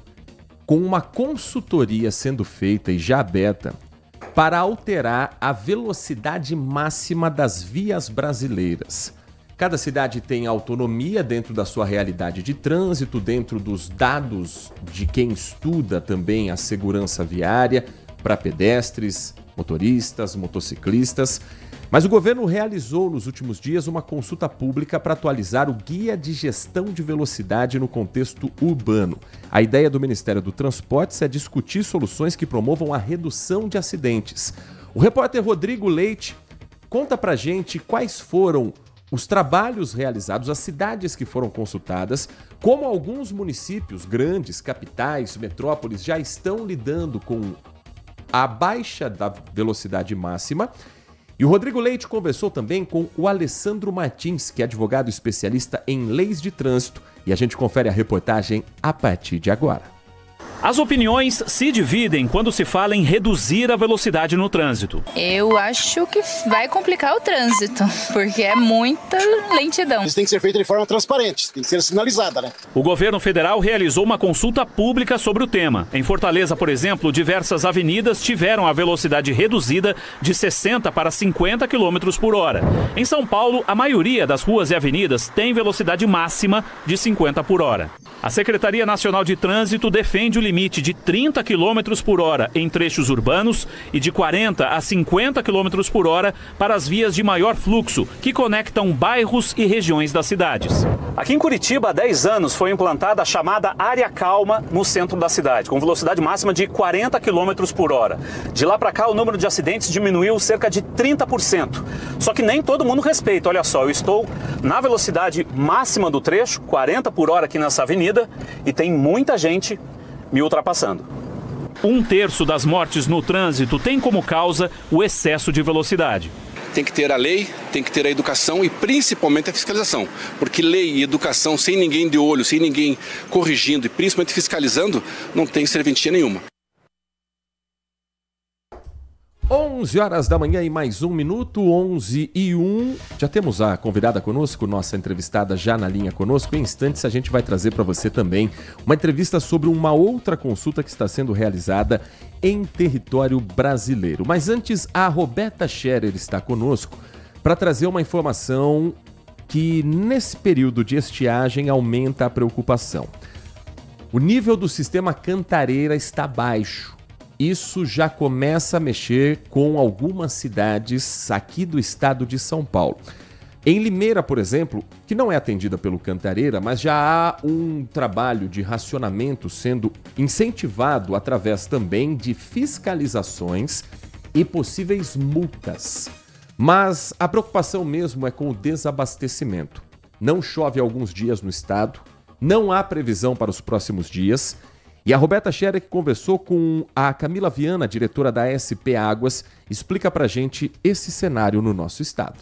com uma consultoria sendo feita e já aberta para alterar a velocidade máxima das vias brasileiras. Cada cidade tem autonomia dentro da sua realidade de trânsito, dentro dos dados de quem estuda também a segurança viária para pedestres, motoristas, motociclistas. Mas o governo realizou nos últimos dias uma consulta pública para atualizar o Guia de Gestão de Velocidade no contexto urbano. A ideia do Ministério do Transportes é discutir soluções que promovam a redução de acidentes. O repórter Rodrigo Leite conta pra gente quais foram os trabalhos realizados, as cidades que foram consultadas, como alguns municípios grandes, capitais, metrópoles já estão lidando com a baixa da velocidade máxima. E o Rodrigo Leite conversou também com o Alessandro Martins, que é advogado especialista em leis de trânsito, e a gente confere a reportagem a partir de agora. As opiniões se dividem quando se fala em reduzir a velocidade no trânsito. Eu acho que vai complicar o trânsito, porque é muita lentidão. Isso tem que ser feito de forma transparente, tem que ser sinalizada, né? O governo federal realizou uma consulta pública sobre o tema. Em Fortaleza, por exemplo, diversas avenidas tiveram a velocidade reduzida de 60 para 50 km por hora. Em São Paulo, a maioria das ruas e avenidas tem velocidade máxima de 50 por hora. A Secretaria Nacional de Trânsito defende o limite de 30 km por hora em trechos urbanos e de 40 a 50 km por hora para as vias de maior fluxo, que conectam bairros e regiões das cidades. Aqui em Curitiba, há 10 anos, foi implantada a chamada área calma no centro da cidade, com velocidade máxima de 40 km por hora. De lá para cá, o número de acidentes diminuiu cerca de 30%. Só que nem todo mundo respeita. Olha só, eu estou na velocidade máxima do trecho, 40 por hora aqui nessa avenida, e tem muita gente me ultrapassando. 1/3 das mortes no trânsito tem como causa o excesso de velocidade. Tem que ter a lei, tem que ter a educação e principalmente a fiscalização. Porque lei e educação sem ninguém de olho, sem ninguém corrigindo e principalmente fiscalizando, não tem serventia nenhuma. 11 horas da manhã e mais um minuto, 11h01. Já temos a convidada conosco, nossa entrevistada já na linha conosco. Em instantes a gente vai trazer para você também uma entrevista sobre uma outra consulta que está sendo realizada em território brasileiro. Mas antes, a Roberta Scherer está conosco para trazer uma informação que nesse período de estiagem aumenta a preocupação. O nível do sistema Cantareira está baixo. Isso já começa a mexer com algumas cidades aqui do estado de São Paulo. Em Limeira, por exemplo, que não é atendida pelo Cantareira, mas já há um trabalho de racionamento sendo incentivado através também de fiscalizações e possíveis multas. Mas a preocupação mesmo é com o desabastecimento. Não chove há alguns dias no estado, não há previsão para os próximos dias. E a Roberta Scherer, que conversou com a Camila Viana, diretora da SP Águas, explica pra gente esse cenário no nosso estado.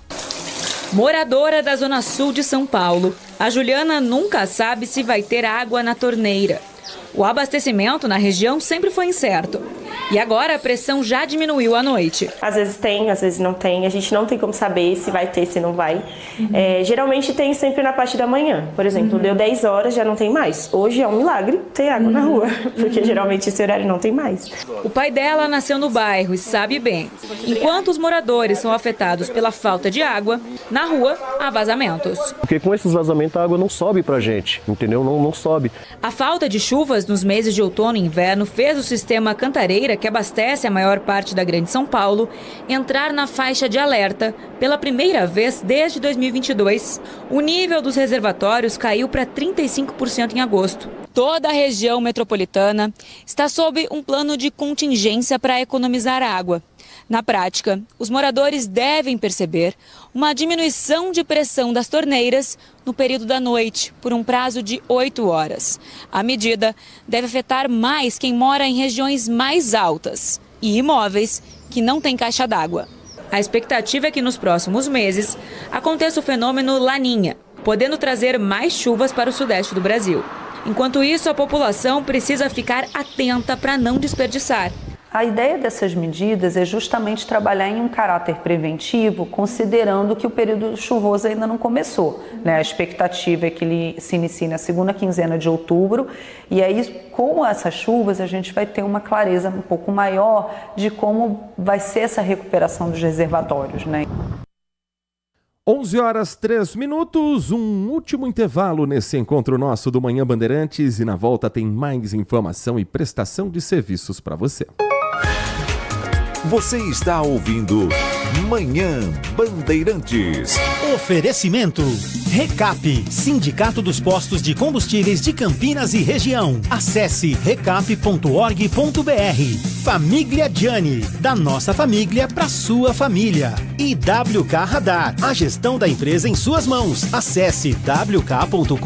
Moradora da Zona Sul de São Paulo, a Juliana nunca sabe se vai ter água na torneira. O abastecimento na região sempre foi incerto. E agora a pressão já diminuiu à noite. Às vezes tem, às vezes não tem. A gente não tem como saber se vai ter, se não vai. Geralmente tem sempre na parte da manhã. Por exemplo, deu 10 horas, já não tem mais. Hoje é um milagre ter água na rua, porque geralmente esse horário não tem mais. O pai dela nasceu no bairro e sabe bem. Enquanto os moradores são afetados pela falta de água, na rua há vazamentos. Porque com esses vazamentos a água não sobe pra gente, entendeu? Não sobe. A falta de chuvas nos meses de outono e inverno fez o sistema Cantareira, que abastece a maior parte da Grande São Paulo, entrar na faixa de alerta pela primeira vez desde 2022. O nível dos reservatórios caiu para 35% em agosto. Toda a região metropolitana está sob um plano de contingência para economizar água. Na prática, os moradores devem perceber uma diminuição de pressão das torneiras no período da noite, por um prazo de 8 horas. A medida deve afetar mais quem mora em regiões mais altas e imóveis que não têm caixa d'água. A expectativa é que nos próximos meses aconteça o fenômeno Laninha, podendo trazer mais chuvas para o sudeste do Brasil. Enquanto isso, a população precisa ficar atenta para não desperdiçar. A ideia dessas medidas é justamente trabalhar em um caráter preventivo, considerando que o período chuvoso ainda não começou, né? A expectativa é que ele se inicie na segunda quinzena de outubro, e aí com essas chuvas a gente vai ter uma clareza um pouco maior de como vai ser essa recuperação dos reservatórios, né? 11h03, um último intervalo nesse encontro nosso do Manhã Bandeirantes, e na volta tem mais informação e prestação de serviços para você. Você está ouvindo Manhã Bandeirantes. Oferecimento Recap, Sindicato dos Postos de Combustíveis de Campinas e Região. Acesse recap.org.br. Família Gianni, da nossa família para sua família. E WK Radar, a gestão da empresa em suas mãos. Acesse wk.com.br.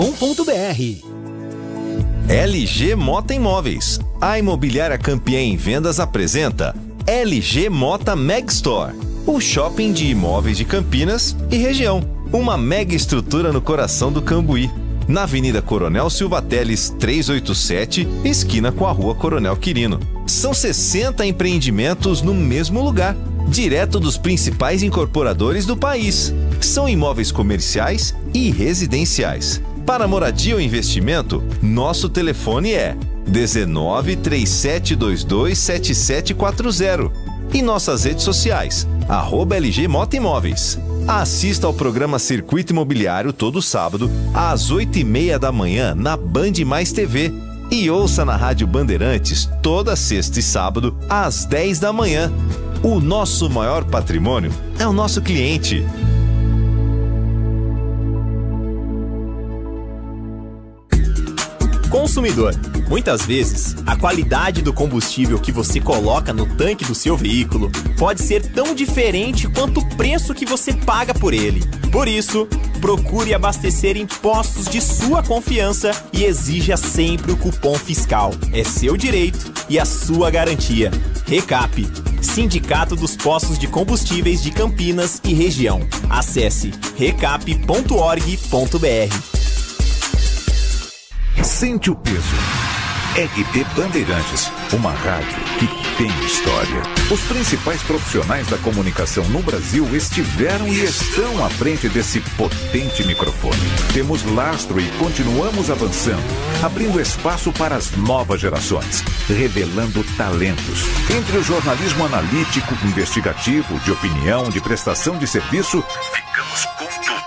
LG Mota Imóveis. A imobiliária campeã em vendas apresenta LG Mota Meg Store, o shopping de imóveis de Campinas e região. Uma mega estrutura no coração do Cambuí, na Avenida Coronel Silva Teles 387, esquina com a Rua Coronel Quirino. São 60 empreendimentos no mesmo lugar, direto dos principais incorporadores do país. São imóveis comerciais e residenciais. Para moradia ou investimento, nosso telefone é 19 3722 7740 e nossas redes sociais, @LG Mota Imóveis. Assista ao programa Circuito Imobiliário todo sábado, às 8h30 da manhã, na Band Mais TV. E ouça na Rádio Bandeirantes toda sexta e sábado, às 10 da manhã. O nosso maior patrimônio é o nosso cliente. Consumidor. Muitas vezes, a qualidade do combustível que você coloca no tanque do seu veículo pode ser tão diferente quanto o preço que você paga por ele. Por isso, procure abastecer em postos de sua confiança e exija sempre o cupom fiscal. É seu direito e a sua garantia. Recap, Sindicato dos Postos de Combustíveis de Campinas e Região. Acesse recap.org.br. Sente o peso. RB Bandeirantes, uma rádio que tem história. Os principais profissionais da comunicação no Brasil estiveram e estão à frente desse potente microfone. Temos lastro e continuamos avançando, abrindo espaço para as novas gerações, revelando talentos. Entre o jornalismo analítico, investigativo, de opinião, de prestação de serviço, ficamos com tudo.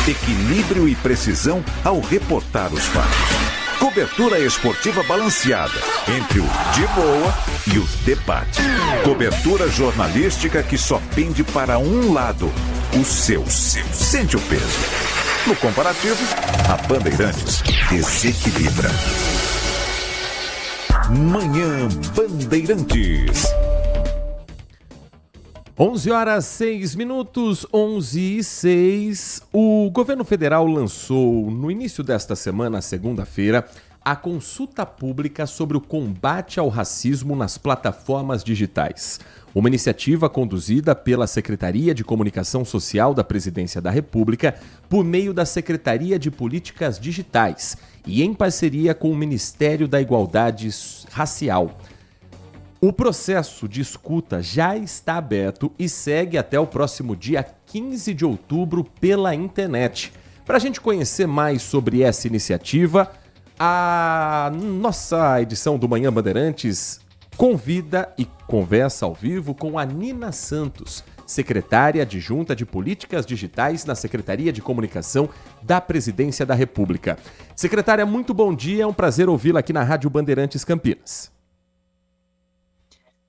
Equilíbrio e precisão ao reportar os fatos. Cobertura esportiva balanceada entre o de boa e o debate. Cobertura jornalística que só pende para um lado, o seu. Sente o peso. No comparativo, a Bandeirantes desequilibra. Manhã Bandeirantes. 11h06, 11h06. O governo federal lançou no início desta semana, segunda-feira, a consulta pública sobre o combate ao racismo nas plataformas digitais. Uma iniciativa conduzida pela Secretaria de Comunicação Social da Presidência da República por meio da Secretaria de Políticas Digitais e em parceria com o Ministério da Igualdade Racial. O processo de escuta já está aberto e segue até o próximo dia 15 de outubro pela internet. Para a gente conhecer mais sobre essa iniciativa, a nossa edição do Manhã Bandeirantes convida e conversa ao vivo com a Nina Santos, secretária adjunta de Políticas Digitais na Secretaria de Comunicação da Presidência da República. Secretária, muito bom dia, é um prazer ouvi-la aqui na Rádio Bandeirantes Campinas.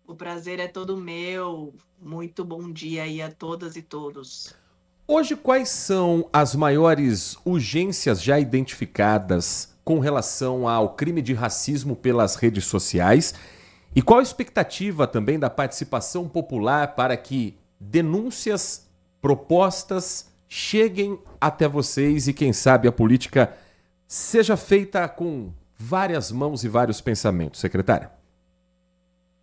O prazer é todo meu. Muito bom dia aí a todas e todos. Hoje, quais são as maiores urgências já identificadas com relação ao crime de racismo pelas redes sociais? E qual a expectativa também da participação popular para que denúncias, propostas cheguem até vocês e, quem sabe, a política seja feita com várias mãos e vários pensamentos, secretária?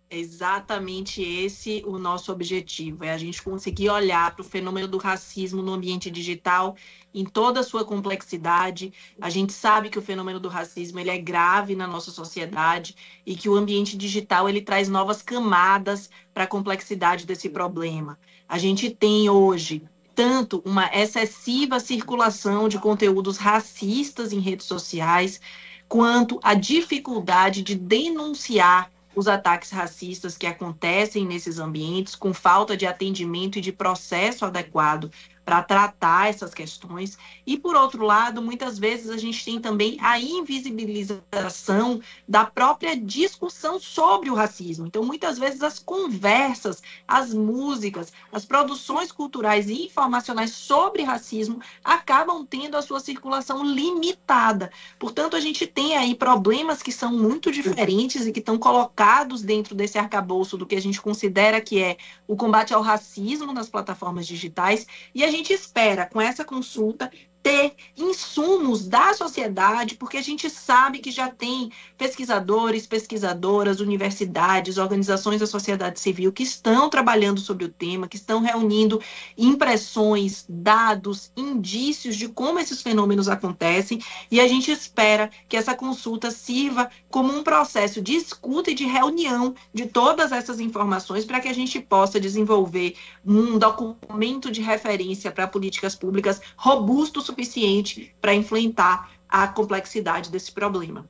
Exatamente esse o nosso objetivo, é a gente conseguir olhar para o fenômeno do racismo no ambiente digital em toda a sua complexidade. A gente sabe que o fenômeno do racismo ele é grave na nossa sociedade e que o ambiente digital ele traz novas camadas para a complexidade desse problema. A gente tem hoje tanto uma excessiva circulação de conteúdos racistas em redes sociais, quanto a dificuldade de denunciar os ataques racistas que acontecem nesses ambientes, com falta de atendimento e de processo adequado para tratar essas questões. E, por outro lado, muitas vezes a gente tem também a invisibilização da própria discussão sobre o racismo. Então, muitas vezes as conversas, as músicas, as produções culturais e informacionais sobre racismo acabam tendo a sua circulação limitada. Portanto, a gente tem aí problemas que são muito diferentes e que estão colocados dentro desse arcabouço do que a gente considera que é o combate ao racismo nas plataformas digitais, e a gente espera, com essa consulta, ter insumos da sociedade, porque a gente sabe que já tem pesquisadores, pesquisadoras, universidades, organizações da sociedade civil que estão trabalhando sobre o tema, que estão reunindo impressões, dados, indícios de como esses fenômenos acontecem, e a gente espera que essa consulta sirva como um processo de escuta e de reunião de todas essas informações para que a gente possa desenvolver um documento de referência para políticas públicas robusto o suficiente para enfrentar a complexidade desse problema.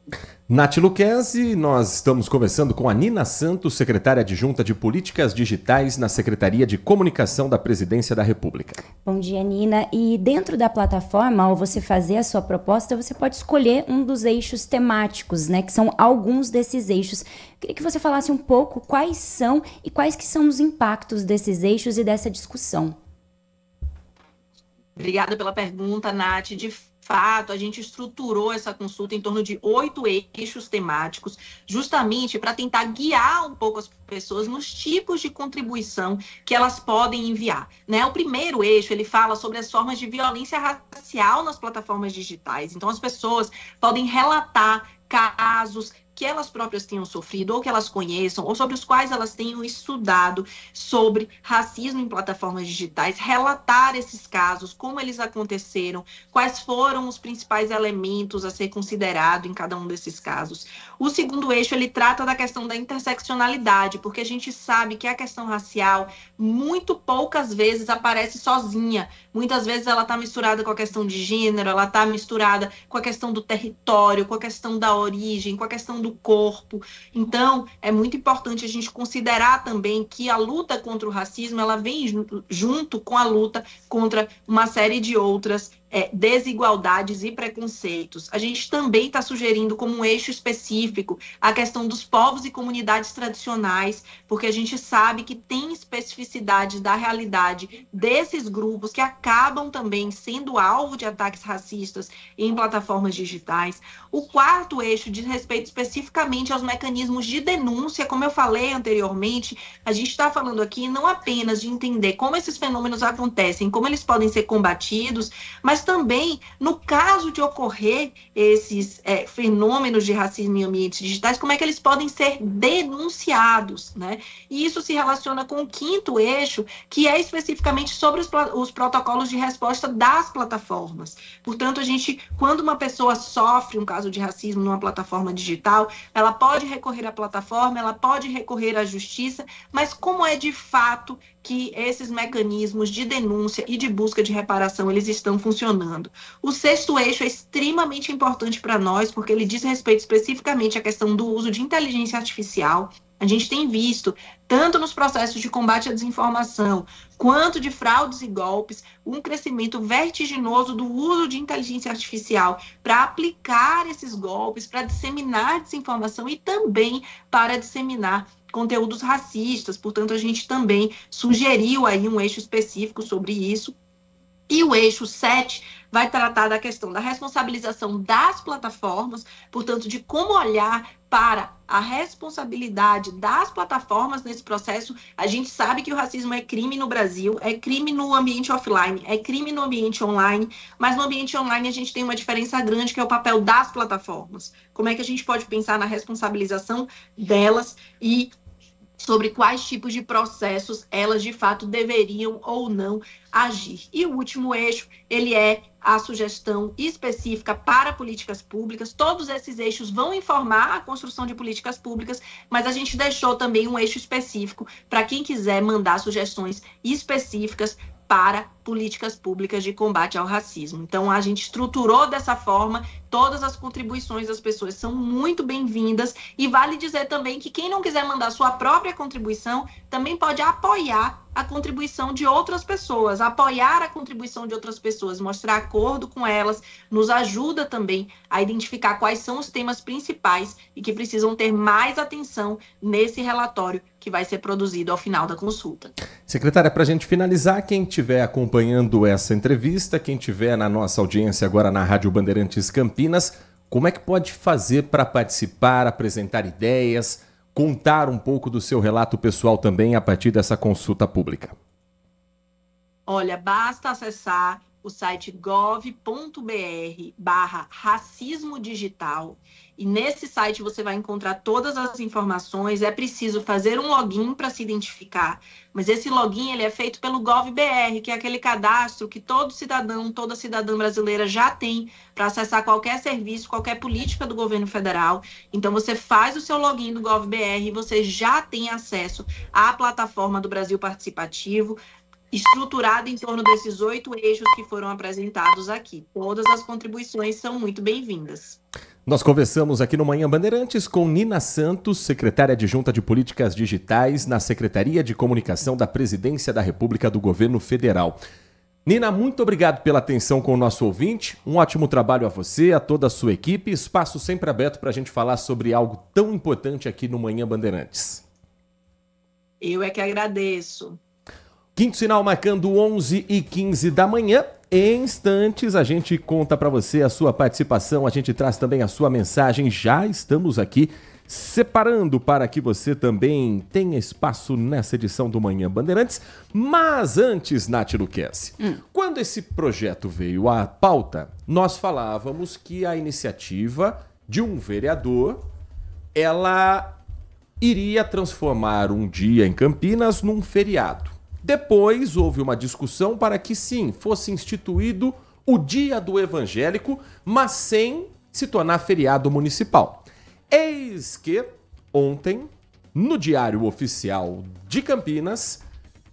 Nath Luquezzi, nós estamos conversando com a Nina Santos, secretária adjunta de Políticas Digitais na Secretaria de Comunicação da Presidência da República. Bom dia, Nina. E dentro da plataforma, ao você fazer a sua proposta, você pode escolher um dos eixos temáticos, né? Que são alguns desses eixos. Queria que você falasse um pouco quais são e quais que são os impactos desses eixos e dessa discussão. Obrigada pela pergunta, Nath. De fato, a gente estruturou essa consulta em torno de 8 eixos temáticos, justamente para tentar guiar um pouco as pessoas nos tipos de contribuição que elas podem enviar, né? O primeiro eixo, ele fala sobre as formas de violência racial nas plataformas digitais. Então, as pessoas podem relatar casos que elas próprias tenham sofrido, ou que elas conheçam, ou sobre os quais elas tenham estudado sobre racismo em plataformas digitais, relatar esses casos, como eles aconteceram, quais foram os principais elementos a ser considerado em cada um desses casos. O segundo eixo, ele trata da questão da interseccionalidade, porque a gente sabe que a questão racial, muito poucas vezes aparece sozinha. Muitas vezes ela está misturada com a questão de gênero, ela está misturada com a questão do território, com a questão da origem, com a questão do corpo. Então, é muito importante a gente considerar também que a luta contra o racismo, ela vem junto com a luta contra uma série de outras desigualdades e preconceitos. A gente também está sugerindo como um eixo específico a questão dos povos e comunidades tradicionais, porque a gente sabe que tem especificidades da realidade desses grupos que acabam também sendo alvo de ataques racistas em plataformas digitais. O quarto eixo diz respeito especificamente aos mecanismos de denúncia. Como eu falei anteriormente, a gente está falando aqui não apenas de entender como esses fenômenos acontecem, como eles podem ser combatidos, mas também, no caso de ocorrer esses fenômenos de racismo em ambientes digitais, como é que eles podem ser denunciados, né? E isso se relaciona com o quinto eixo, que é especificamente sobre os protocolos de resposta das plataformas. Portanto, quando uma pessoa sofre um caso de racismo numa plataforma digital, ela pode recorrer à plataforma, ela pode recorrer à justiça, mas como é de fato que esses mecanismos de denúncia e de busca de reparação, eles estão funcionando. O sexto eixo é extremamente importante para nós, porque ele diz respeito especificamente à questão do uso de inteligência artificial. A gente tem visto, tanto nos processos de combate à desinformação, quanto de fraudes e golpes, um crescimento vertiginoso do uso de inteligência artificial para aplicar esses golpes, para disseminar desinformação e também para disseminar conteúdos racistas. Portanto, a gente também sugeriu aí um eixo específico sobre isso. E o eixo 7 vai tratar da questão da responsabilização das plataformas, portanto, de como olhar para a responsabilidade das plataformas nesse processo. A gente sabe que o racismo é crime no Brasil, é crime no ambiente offline, é crime no ambiente online, mas no ambiente online a gente tem uma diferença grande, que é o papel das plataformas. Como é que a gente pode pensar na responsabilização delas e sobre quais tipos de processos elas de fato deveriam ou não agir. E o último eixo, ele é a sugestão específica para políticas públicas. Todos esses eixos vão informar a construção de políticas públicas, mas a gente deixou também um eixo específico para quem quiser mandar sugestões específicas para políticas públicas de combate ao racismo. Então, a gente estruturou dessa forma, todas as contribuições das pessoas são muito bem-vindas, e vale dizer também que quem não quiser mandar sua própria contribuição, também pode apoiar a contribuição de outras pessoas, apoiar a contribuição de outras pessoas, mostrar acordo com elas, nos ajuda também a identificar quais são os temas principais e que precisam ter mais atenção nesse relatório que vai ser produzido ao final da consulta. Secretária, para a gente finalizar, quem estiver acompanhando essa entrevista, quem estiver na nossa audiência agora na Rádio Bandeirantes Campinas, como é que pode fazer para participar, apresentar ideias, contar um pouco do seu relato pessoal também a partir dessa consulta pública? Olha, basta acessar o site gov.br/racismo digital, e nesse site você vai encontrar todas as informações. É preciso fazer um login para se identificar, mas esse login ele é feito pelo GovBR, que é aquele cadastro que todo cidadão, toda cidadã brasileira já tem para acessar qualquer serviço, qualquer política do governo federal. Então você faz o seu login do GovBR e você já tem acesso à plataforma do Brasil Participativo, estruturada em torno desses 8 eixos que foram apresentados aqui. Todas as contribuições são muito bem-vindas. Nós conversamos aqui no Manhã Bandeirantes com Nina Santos, secretária adjunta de Políticas Digitais na Secretaria de Comunicação da Presidência da República do Governo Federal. Nina, muito obrigado pela atenção com o nosso ouvinte. Um ótimo trabalho a você, a toda a sua equipe. Espaço sempre aberto para a gente falar sobre algo tão importante aqui no Manhã Bandeirantes. Eu é que agradeço. Quinto sinal marcando 11h15 da manhã. Em instantes a gente conta para você a sua participação, a gente traz também a sua mensagem. Já estamos aqui separando para que você também tenha espaço nessa edição do Manhã Bandeirantes. Mas antes, Nath Luquezzi, quando esse projeto veio à pauta, nós falávamos que a iniciativa de um vereador, ela iria transformar um dia em Campinas num feriado. Depois houve uma discussão para que sim, fosse instituído o Dia do Evangélico, mas sem se tornar feriado municipal. Eis que ontem, no Diário Oficial de Campinas,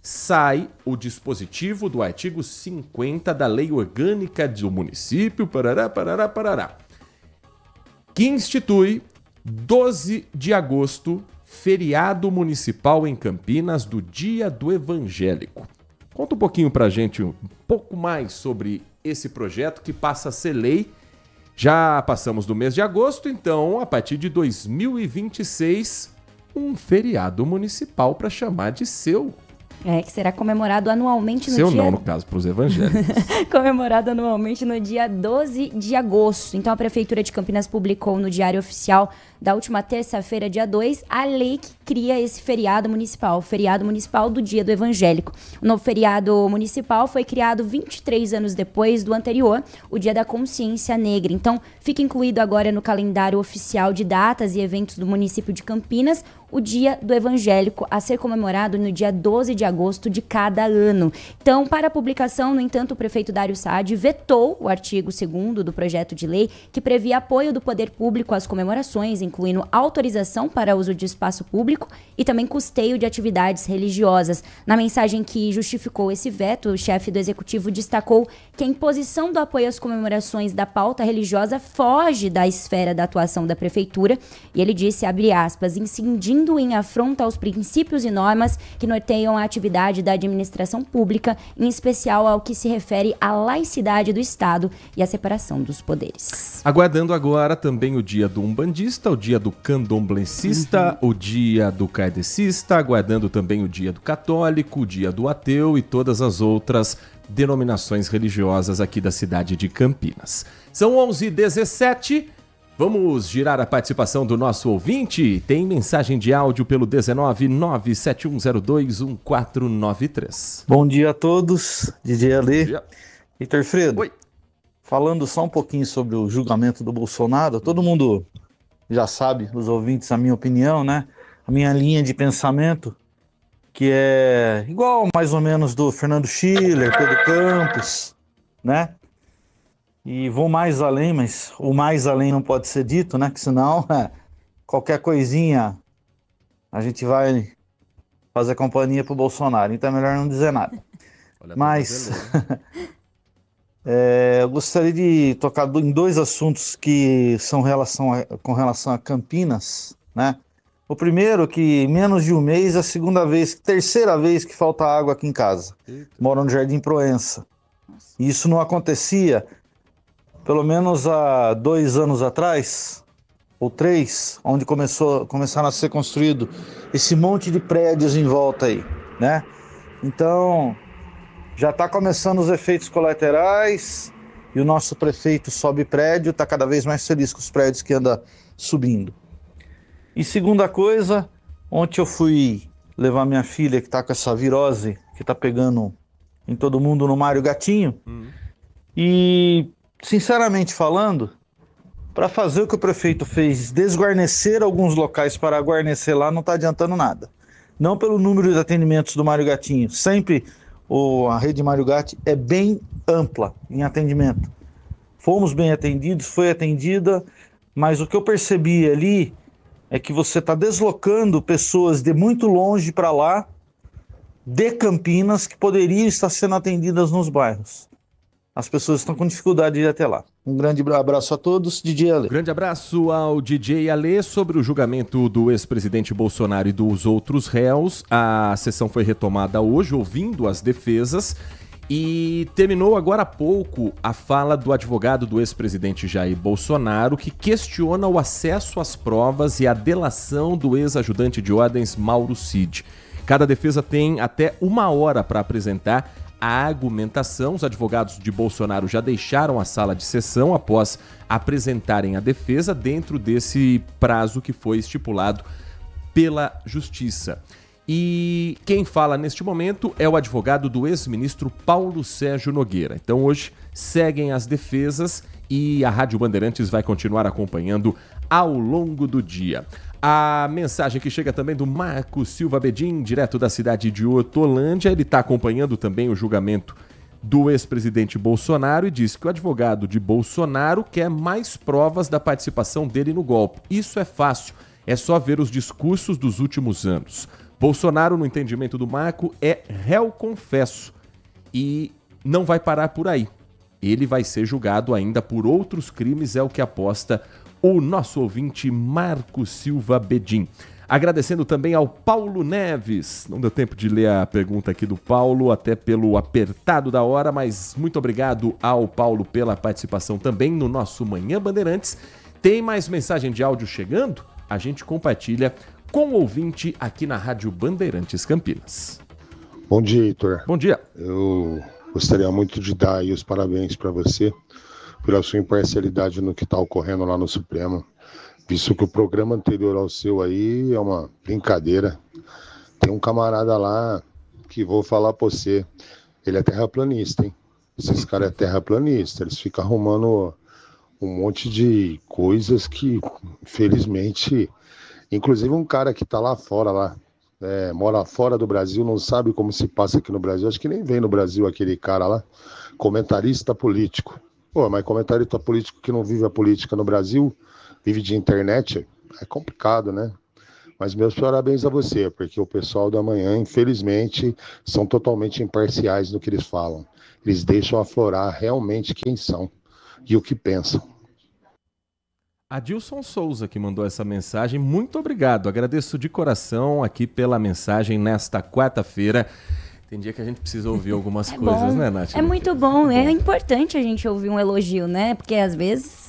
sai o dispositivo do artigo 50 da Lei Orgânica do município, que institui 12 de agosto, feriado municipal em Campinas do Dia do Evangélico. Conta um pouquinho pra gente, um pouco mais sobre esse projeto que passa a ser lei. Já passamos do mês de agosto, então, a partir de 2026, um feriado municipal para chamar de seu. Que será comemorado anualmente no seu dia... não, no caso, para os evangélicos. Comemorado anualmente no dia 12 de agosto. Então, a Prefeitura de Campinas publicou no Diário Oficial da última terça-feira, dia 2, a lei que cria esse feriado municipal, o feriado municipal do Dia do Evangélico. O novo feriado municipal foi criado 23 anos depois do anterior, o Dia da Consciência Negra. Então, fica incluído agora no calendário oficial de datas e eventos do município de Campinas, o Dia do Evangélico, a ser comemorado no dia 12 de agosto de cada ano. Então, para a publicação, no entanto, o prefeito Dário Saad vetou o artigo 2º do projeto de lei, que previa apoio do poder público às comemorações, incluindo autorização para uso de espaço público e também custeio de atividades religiosas. Na mensagem que justificou esse veto, o chefe do executivo destacou que a imposição do apoio às comemorações da pauta religiosa foge da esfera da atuação da prefeitura, e ele disse, abre aspas, incidindo em afronta aos princípios e normas que norteiam a atividade da administração pública, em especial ao que se refere à laicidade do Estado e à separação dos poderes. Aguardando agora também o dia do umbandista, o dia do candomblessista, o dia do kardecista, aguardando também o dia do católico, o dia do ateu e todas as outras denominações religiosas aqui da cidade de Campinas. São 11h17. Vamos girar a participação do nosso ouvinte. Tem mensagem de áudio pelo 19971021493. Bom dia a todos, DJ Ale. Heitor Fredo. Oi. Falando só um pouquinho sobre o julgamento do Bolsonaro, todo mundo já sabe, os ouvintes, a minha opinião, né? A minha linha de pensamento, que é igual mais ou menos do Fernando Schiller, Pedro Campos, né? E vou mais além, mas o mais além não pode ser dito, né? Que senão qualquer coisinha a gente vai fazer companhia pro Bolsonaro. Então é melhor não dizer nada. Mas eu gostaria de tocar em dois assuntos que são com relação a Campinas, né? O primeiro, que em menos de um mês, a terceira vez que falta água aqui em casa. Moro no Jardim Proença. E isso não acontecia pelo menos há 2 anos atrás, ou 3, onde começaram a ser construído esse monte de prédios em volta aí, né? Então, já está começando os efeitos colaterais e o nosso prefeito sobe prédio, está cada vez mais feliz com os prédios que anda subindo. E segunda coisa, ontem eu fui levar minha filha que está com essa virose, que está pegando em todo mundo, no Mário Gatinho, e sinceramente falando, para fazer o que o prefeito fez, desguarnecer alguns locais para guarnecer lá, não está adiantando nada. Não pelo número de atendimentos do Mário Gatinho. Sempre a rede Mário Gatti é bem ampla em atendimento. Fomos bem atendidos, foi atendida, mas o que eu percebi ali é que você está deslocando pessoas de muito longe para lá, de Campinas, que poderiam estar sendo atendidas nos bairros. As pessoas estão com dificuldade de ir até lá. Um grande abraço a todos, DJ Ale. Grande abraço ao DJ Ale. Sobre o julgamento do ex-presidente Bolsonaro e dos outros réus, a sessão foi retomada hoje, ouvindo as defesas, e terminou agora há pouco a fala do advogado do ex-presidente Jair Bolsonaro, que questiona o acesso às provas e a delação do ex-ajudante de ordens Mauro Cid. Cada defesa tem até 1 hora para apresentar a argumentação. Os advogados de Bolsonaro já deixaram a sala de sessão após apresentarem a defesa dentro desse prazo que foi estipulado pela Justiça. E quem fala neste momento é o advogado do ex-ministro Paulo Sérgio Nogueira. Então hoje seguem as defesas e a Rádio Bandeirantes vai continuar acompanhando ao longo do dia. A mensagem que chega também do Marco Silva Bedin, direto da cidade de Hortolândia. Ele está acompanhando também o julgamento do ex-presidente Bolsonaro e diz que o advogado de Bolsonaro quer mais provas da participação dele no golpe. Isso é fácil, é só ver os discursos dos últimos anos. Bolsonaro, no entendimento do Marco, é réu confesso e não vai parar por aí. Ele vai ser julgado ainda por outros crimes, é o que aposta o nosso ouvinte Marco Silva Bedin. Agradecendo também ao Paulo Neves. Não deu tempo de ler a pergunta aqui do Paulo, até pelo apertado da hora, mas muito obrigado ao Paulo pela participação também no nosso Manhã Bandeirantes. Tem mais mensagem de áudio chegando? A gente compartilha com o ouvinte aqui na Rádio Bandeirantes Campinas. Bom dia, Heitor. Bom dia. Eu gostaria muito de dar aí os parabéns para você pela sua imparcialidade no que está ocorrendo lá no Supremo, visto que o programa anterior ao seu aí é uma brincadeira. Tem um camarada lá que vou falar para você, ele é terraplanista, hein? Esses caras é terraplanista, eles ficam arrumando um monte de coisas que, infelizmente, inclusive um cara que está lá fora, mora fora do Brasil, não sabe como se passa aqui no Brasil, acho que nem vem no Brasil aquele cara lá, comentarista político. Pô, mas comentarista político que não vive a política no Brasil, vive de internet, é complicado, né? Mas meus parabéns a você, porque o pessoal da manhã, infelizmente, são totalmente imparciais no que eles falam. Eles deixam aflorar realmente quem são e o que pensam. Adilson Souza que mandou essa mensagem, muito obrigado, agradeço de coração aqui pela mensagem nesta quarta-feira. Tem dia que a gente precisa ouvir algumas coisas, bom, né, Nath? É muito bom, é importante a gente ouvir um elogio, né? Porque às vezes...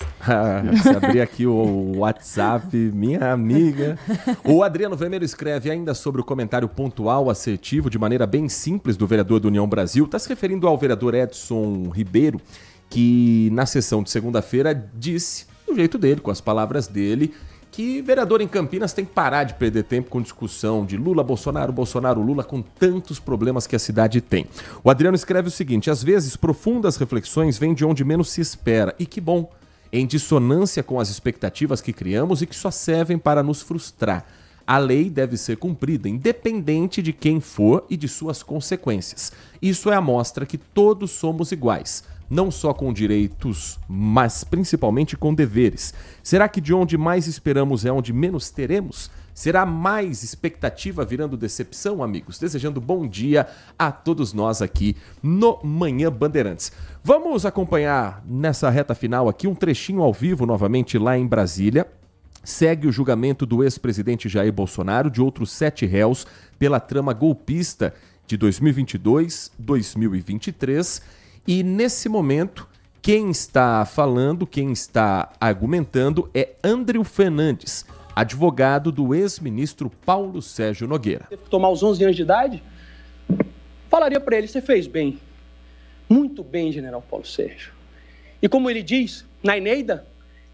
Se abrir aqui o WhatsApp, minha amiga. O Adriano Vermelho escreve ainda sobre o comentário pontual, assertivo, de maneira bem simples do vereador do União Brasil. Está se referindo ao vereador Edson Ribeiro, que na sessão de segunda-feira disse, do jeito dele, com as palavras dele, que vereador em Campinas tem que parar de perder tempo com discussão de Lula, Bolsonaro, Bolsonaro, Lula, com tantos problemas que a cidade tem. O Adriano escreve o seguinte: às vezes profundas reflexões vêm de onde menos se espera, e que bom, em dissonância com as expectativas que criamos e que só servem para nos frustrar. A lei deve ser cumprida, independente de quem for e de suas consequências. Isso é a mostra que todos somos iguais. Não só com direitos, mas principalmente com deveres. Será que de onde mais esperamos é onde menos teremos? Será mais expectativa virando decepção, amigos? Desejando bom dia a todos nós aqui no Manhã Bandeirantes. Vamos acompanhar nessa reta final aqui um trechinho ao vivo novamente lá em Brasília. Segue o julgamento do ex-presidente Jair Bolsonaro de outros 7 réus pela trama golpista de 2022, 2023... E nesse momento, quem está falando, quem está argumentando é Andreu Fernandes, advogado do ex-ministro Paulo Sérgio Nogueira. Tomar os 11 anos de idade, falaria para ele, você fez bem, muito bem, general Paulo Sérgio. E como ele diz, na Eneida,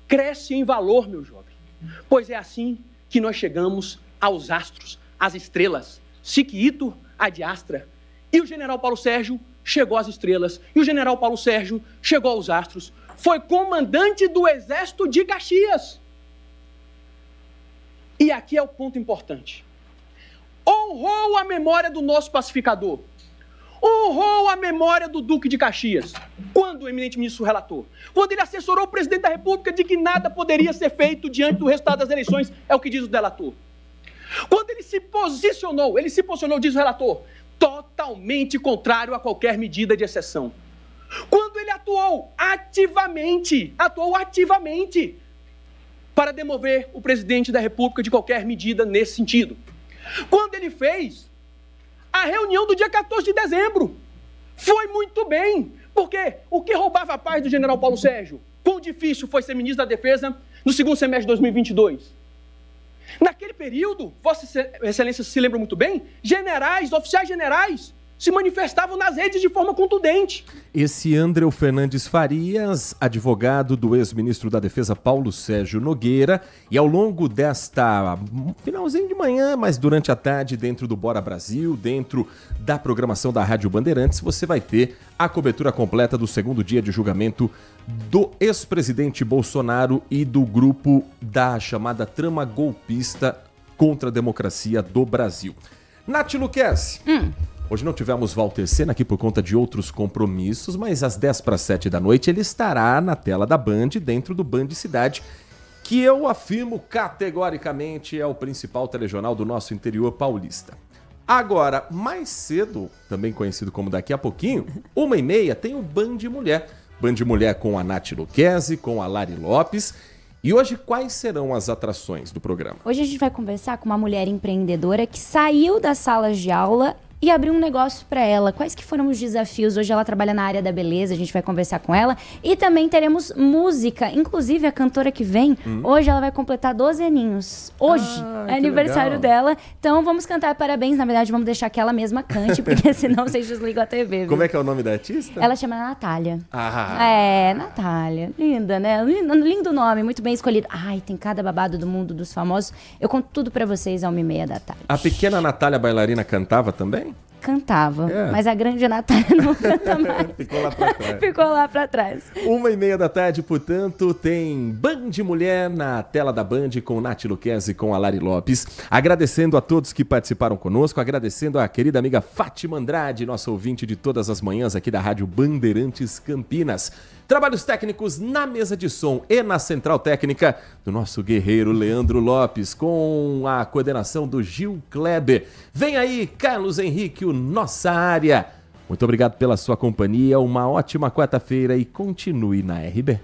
cresce em valor, meu jovem, pois é assim que nós chegamos aos astros, às estrelas, Siquito, Ad Astra. E o general Paulo Sérgio chegou às estrelas, e o general Paulo Sérgio chegou aos astros. Foi comandante do Exército de Caxias. E aqui é o ponto importante. Honrou a memória do nosso pacificador. Honrou a memória do Duque de Caxias. Quando o eminente ministro relator? Quando ele assessorou o presidente da República de que nada poderia ser feito diante do resultado das eleições, é o que diz o delator. Quando ele se posicionou, diz o relator, totalmente contrário a qualquer medida de exceção. Quando ele atuou ativamente para demover o presidente da República de qualquer medida nesse sentido. Quando ele fez a reunião do dia 14 de dezembro, foi muito bem, porque o que roubava a paz do general Paulo Sérgio? Quão difícil foi ser ministro da Defesa no segundo semestre de 2022? Naquele período, Vossa Excelência se lembra muito bem, oficiais generais, se manifestavam nas redes de forma contundente. Esse Andreu Fernandes Farias, advogado do ex-ministro da Defesa Paulo Sérgio Nogueira, e ao longo desta finalzinho de manhã, mas durante a tarde, dentro do Bora Brasil, dentro da programação da Rádio Bandeirantes, você vai ter a cobertura completa do segundo dia de julgamento do ex-presidente Bolsonaro e do grupo da chamada trama golpista contra a democracia do Brasil. Nath Luquezzi. Hoje não tivemos Walter Sena aqui por conta de outros compromissos, mas às 6:50 da noite ele estará na tela da Band, dentro do Band Cidade, que eu afirmo categoricamente é o principal telejornal do nosso interior paulista. Agora, mais cedo, também conhecido como daqui a pouquinho, 1h30, tem o Band Mulher. Band Mulher com a Nath Luquezzi, com a Lari Lopes. E hoje, quais serão as atrações do programa? Hoje a gente vai conversar com uma mulher empreendedora que saiu das salas de aula e abriu um negócio para ela. Quais que foram os desafios? Hoje ela trabalha na área da beleza, a gente vai conversar com ela. E também teremos música. Inclusive, a cantora que vem, hoje ela vai completar 12 aninhos. Hoje é aniversário dela. Então vamos cantar parabéns. Na verdade, vamos deixar que ela mesma cante, porque senão vocês desligam a TV. Viu? Como é que é o nome da artista? Ela chama Natália. É, Natália. Linda, né? Lindo nome, muito bem escolhido. Ai, tem cada babado do mundo dos famosos. Eu conto tudo pra vocês às 1h30 da tarde. A pequena Natália bailarina cantava também? Cantava, mas a grande Natália não canta mais. Ficou lá pra trás. Ficou lá pra trás. 1h30 da tarde, portanto, tem Band Mulher na tela da Band com Nath Luquezzi e com a Lari Lopes. Agradecendo a todos que participaram conosco, agradecendo a querida amiga Fátima Andrade, nossa ouvinte de todas as manhãs aqui da Rádio Bandeirantes Campinas. Trabalhos técnicos na mesa de som e na central técnica do nosso guerreiro Leandro Lopes, com a coordenação do Gil Kleber. Vem aí, Carlos Henrique, o Nossa Área. Muito obrigado pela sua companhia, uma ótima quarta-feira e continue na RB.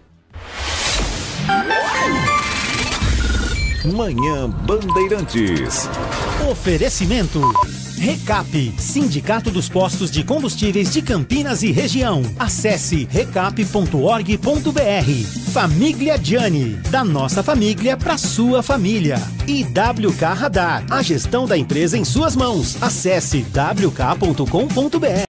Manhã Bandeirantes. Oferecimento. Recap, Sindicato dos Postos de Combustíveis de Campinas e Região. Acesse recap.org.br. Família Gianni, da nossa família para sua família. E WK Radar, a gestão da empresa em suas mãos. Acesse wk.com.br.